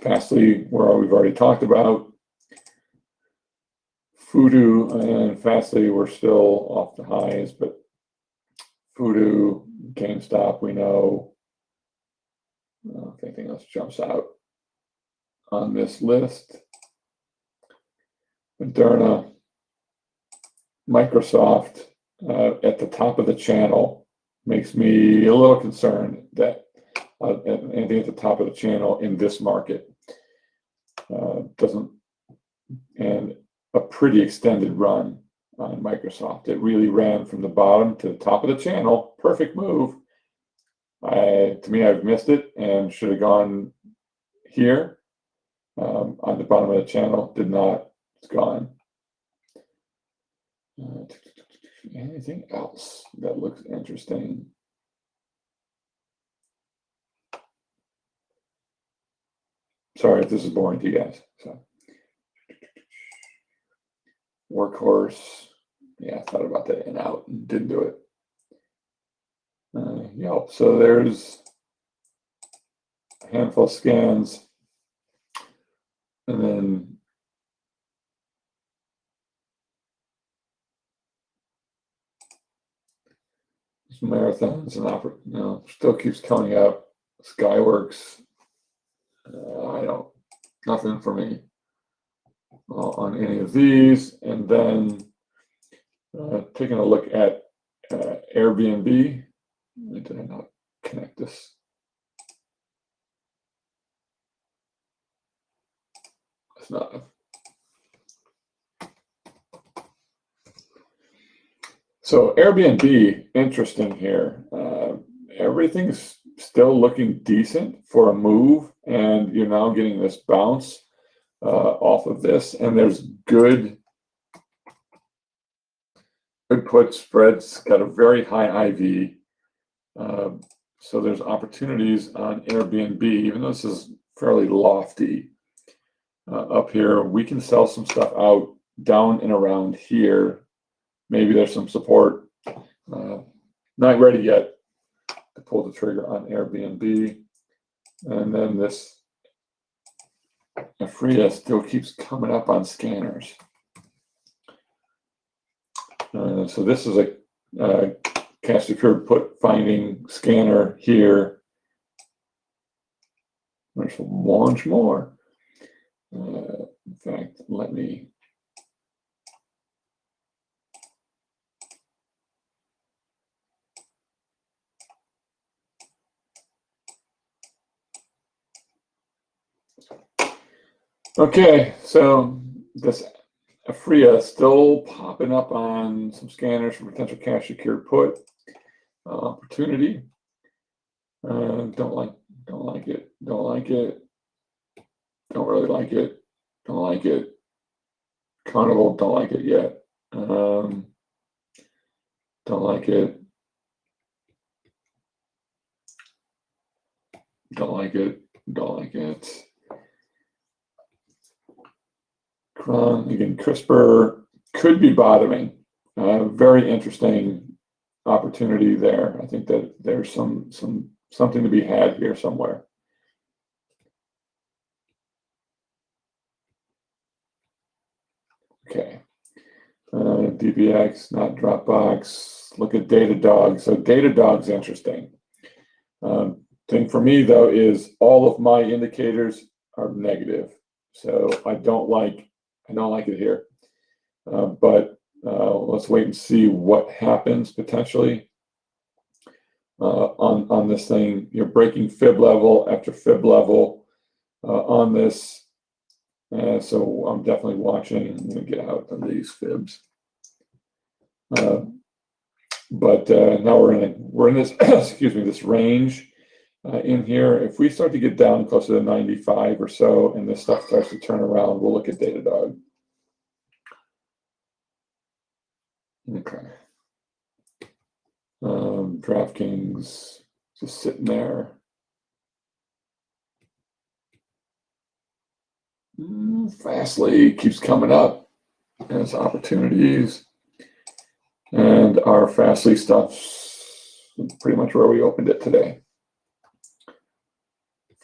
Fastly, where we've already talked about. Fudu and Fastly were still off the highs, but Fudu, GameStop, we know. If anything else jumps out on this list. Moderna, Microsoft at the top of the channel makes me a little concerned that anything at the top of the channel in this market doesn't, and a pretty extended run on Microsoft. It really ran from the bottom to the top of the channel. Perfect move. To me, I've missed it and should have gone here on the bottom of the channel. Did not. It's gone. Anything else that looks interesting? Sorry if this is boring to you guys. So, Workhorse. Yeah, I thought about that in out and didn't do it. Yelp. So there's a handful of scans, and then marathons and still keeps coming up. Skyworks. Nothing for me on any of these. And then taking a look at Airbnb. Did I not connect this? It's not. So Airbnb, interesting here. Everything's still looking decent for a move, and you're now getting this bounce off of this, and there's good put spreads, got a very high IV. So there's opportunities on Airbnb, even though this is fairly lofty up here. We can sell some stuff out down and around here. Maybe there's some support. Not ready yet to pull the trigger on Airbnb. And then this Afria still keeps coming up on scanners. So this is a cash secured put finding scanner here. There's a bunch more. In fact, let me. Okay, so this Afria still popping up on some scanners for potential cash secured put opportunity. Don't like it. Don't like it. Don't really like it. Don't like it. Carnival, don't like it yet. Don't like it. Don't like it. Don't like it. Cron, again, CRISPR could be bottoming. Very interesting opportunity there. I think that there's something to be had here somewhere. Okay. DBX, not Dropbox. Look at Datadog. So Datadog's interesting. Thing for me though is all of my indicators are negative. So I don't like it here. But let's wait and see what happens potentially on this thing. You're breaking fib level after fib level on this. So I'm definitely watching. I'm going to get out of these fibs. But now we're in this excuse me, this range in here. If we start to get down closer to 95 or so, and this stuff starts to turn around, we'll look at Datadog. Okay. DraftKings just sitting there. Fastly keeps coming up as opportunities. And our Fastly stuff's pretty much where we opened it today.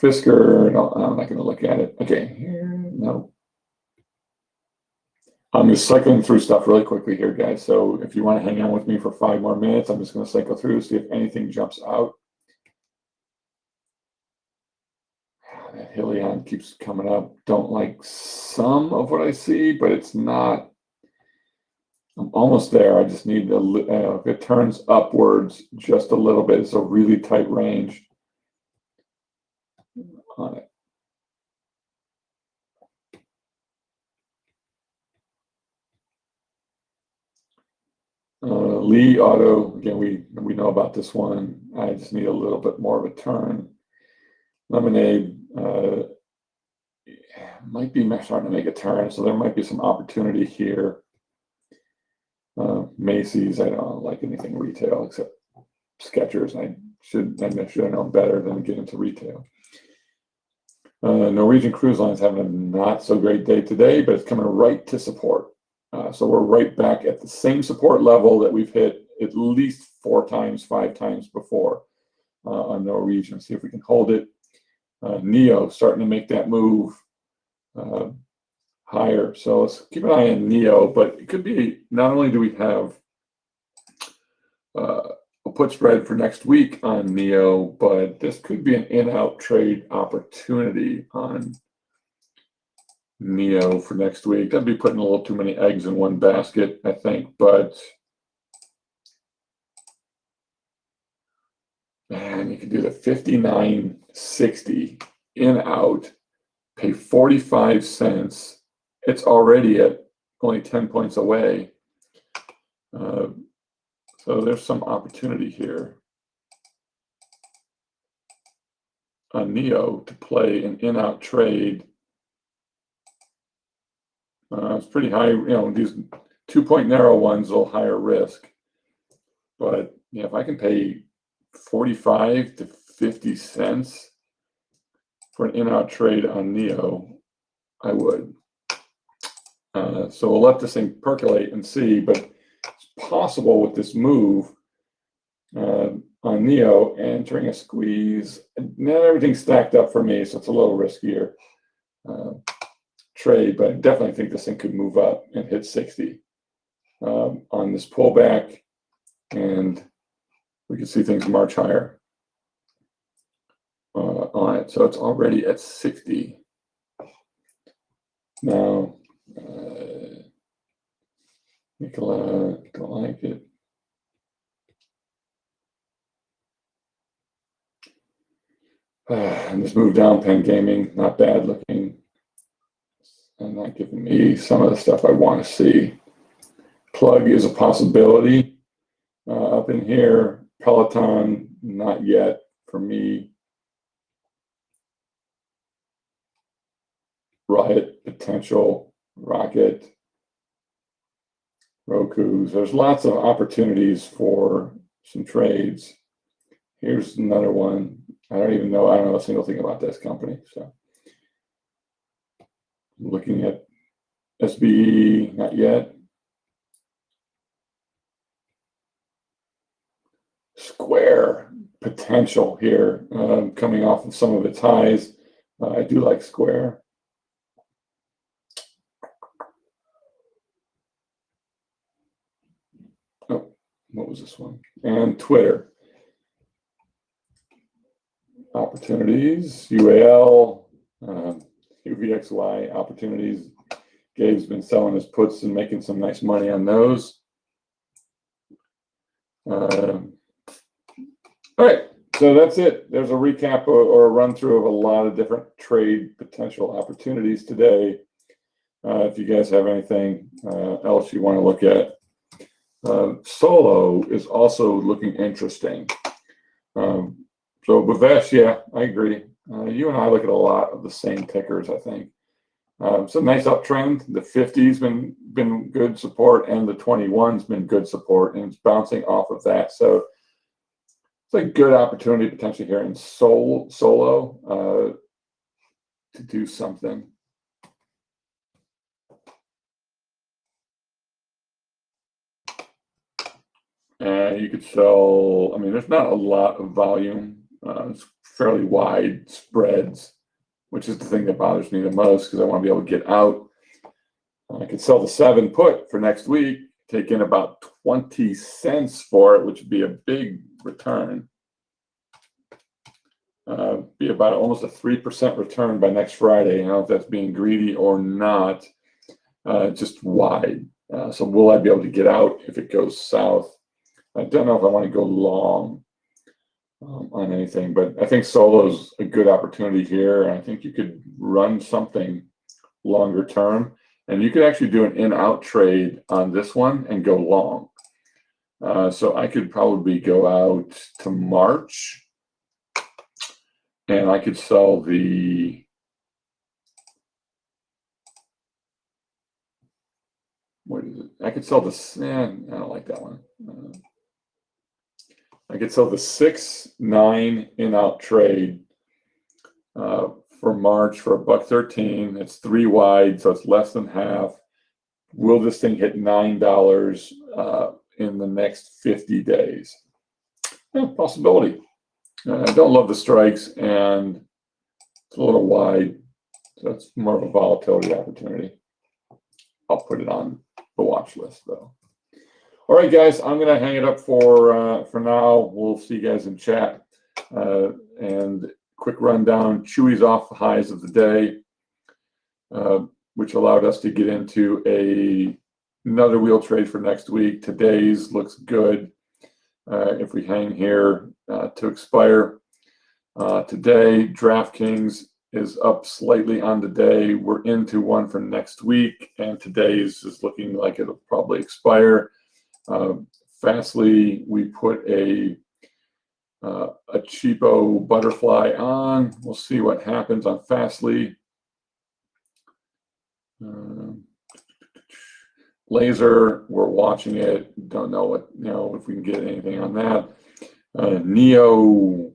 Fisker, no, I'm not going to look at it. Okay, here, no. I'm just cycling through stuff really quickly here, guys. So if you want to hang on with me for 5 more minutes, I'm just going to cycle through, see if anything jumps out. That Helion keeps coming up. Don't like some of what I see, but it's not. I'm almost there. I just need if it turns upwards just a little bit. It's a really tight range on it. Lee Auto, again, we know about this one. I just need a little bit more of a turn. Lemonade might be starting to make a turn, so there might be some opportunity here. Macy's, I don't like anything retail except Skechers. I should have known better than get into retail. Norwegian Cruise Line's having a not so great day today, but it's coming right to support. So we're right back at the same support level that we've hit at least 4 times, 5 times before on Norwegian. See if we can hold it. NEO starting to make that move higher. So let's keep an eye on NEO, but it could be, not only do we have a put spread for next week on NEO, but this could be an in-out trade opportunity on NEO for next week. That'd be putting a little too many eggs in one basket, I think, but man, you can do the 59.60 in out, pay 45 cents. It's already at only 10 points away. So there's some opportunity here on NEO to play an in-out trade. It's pretty high, these 2-point narrow ones, a little higher risk. But yeah, if I can pay 45 to 50 cents for an in-out trade on NEO, I would. So we'll let this thing percolate and see, but it's possible with this move on NEO entering a squeeze. Not everything's stacked up for me, so it's a little riskier trade, but I definitely think this thing could move up and hit 60 on this pullback, and we can see things march higher on it. So it's already at 60 now. Nicola, don't like it. And this move down, Pen Gaming, not bad looking. And not giving me some of the stuff I want to see. Plug is a possibility up in here. Peloton, not yet for me. Riot, potential. Rocket. Roku's. There's lots of opportunities for some trades. Here's another one. I don't know a single thing about this company. So looking at SBE, not yet. Square, potential here, coming off of some of its highs. I do like Square. Oh, what was this one? And Twitter. Opportunities, UAL, UVXY, opportunities. Gabe's been selling his puts and making some nice money on those. All right, so that's it. There's a recap or a run through of a lot of different trade potential opportunities today. If you guys have anything else you want to look at. Solo is also looking interesting. So Bavesh, yeah, I agree. You and I look at a lot of the same tickers, I think. It's a nice uptrend. The 50's been good support, and the 21's been good support, and it's bouncing off of that. So It's a good opportunity potentially here in solo to do something. And you could sell, I mean, there's not a lot of volume. It's fairly wide spreads, which is the thing that bothers me the most because I want to be able to get out. I could sell the 7 put for next week, take in about 20 cents for it, which would be a big return. Be about almost a 3% return by next Friday. I don't know if that's being greedy or not, just wide. So will I be able to get out if it goes south? I don't know if I want to go long on anything, but I think solo's a good opportunity here. I think you could run something longer term, and you could actually do an in-out trade on this one and go long. So I could probably go out to March, and I could sell the what is it? I could sell the I don't like that one. I could sell the 6-9 in-out trade for March for $1.13. It's 3 wide, so it's less than half. Will this thing hit $9 in the next 50 days? Yeah, possibility. I don't love the strikes, and it's a little wide, so it's more of a volatility opportunity. I'll put it on the watch list, though. All right, guys, I'm going to hang it up for now. We'll see you guys in chat. And quick rundown, Chewy's off the highs of the day, which allowed us to get into another wheel trade for next week. Today's looks good. If we hang here to expire today, DraftKings is up slightly on the day. We're into one for next week, and today's is looking like it'll probably expire. Fastly, we put a cheapo butterfly on. We'll see what happens on Fastly. Laser, we're watching it. Don't know what, if we can get anything on that. Neo,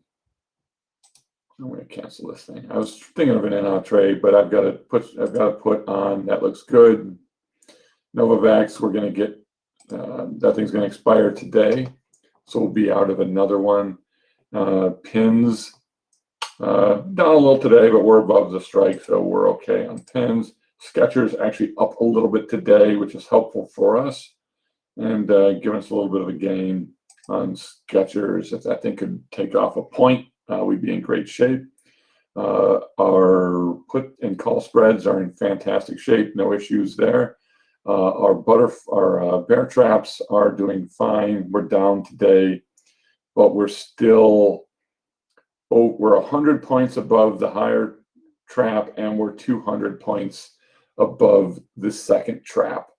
I'm going to cancel this thing. I was thinking of an in-out trade, but I've got to put on. That looks good. Novavax, we're going to get. That thing's going to expire today, so we'll be out of another one. Pins down a little today, but we're above the strike, so we're okay on pins. Skechers actually up a little bit today, which is helpful for us, and giving us a little bit of a gain on Skechers. If that thing could take off a point, we'd be in great shape. Our put and call spreads are in fantastic shape, no issues there. Our bear traps are doing fine. We're down today, but we're still we're 100 points above the higher trap, and we're 200 points above the second trap.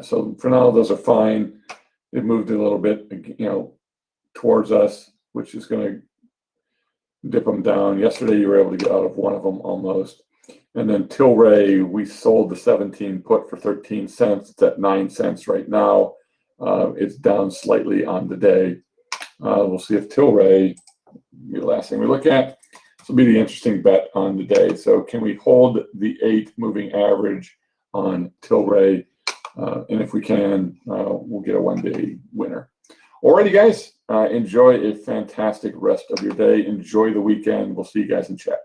So for now, those are fine. It moved a little bit, towards us, which is going to dip them down. Yesterday, you were able to get out of one of them almost. And then Tilray, we sold the 17 put for 13 cents. It's at 9 cents right now. It's down slightly on the day. We'll see if Tilray, the last thing we look at, this will be the interesting bet on the day. So can we hold the 8 moving average on Tilray? And if we can, we'll get a one-day winner. Alrighty, guys. Enjoy a fantastic rest of your day. Enjoy the weekend. We'll see you guys in chat.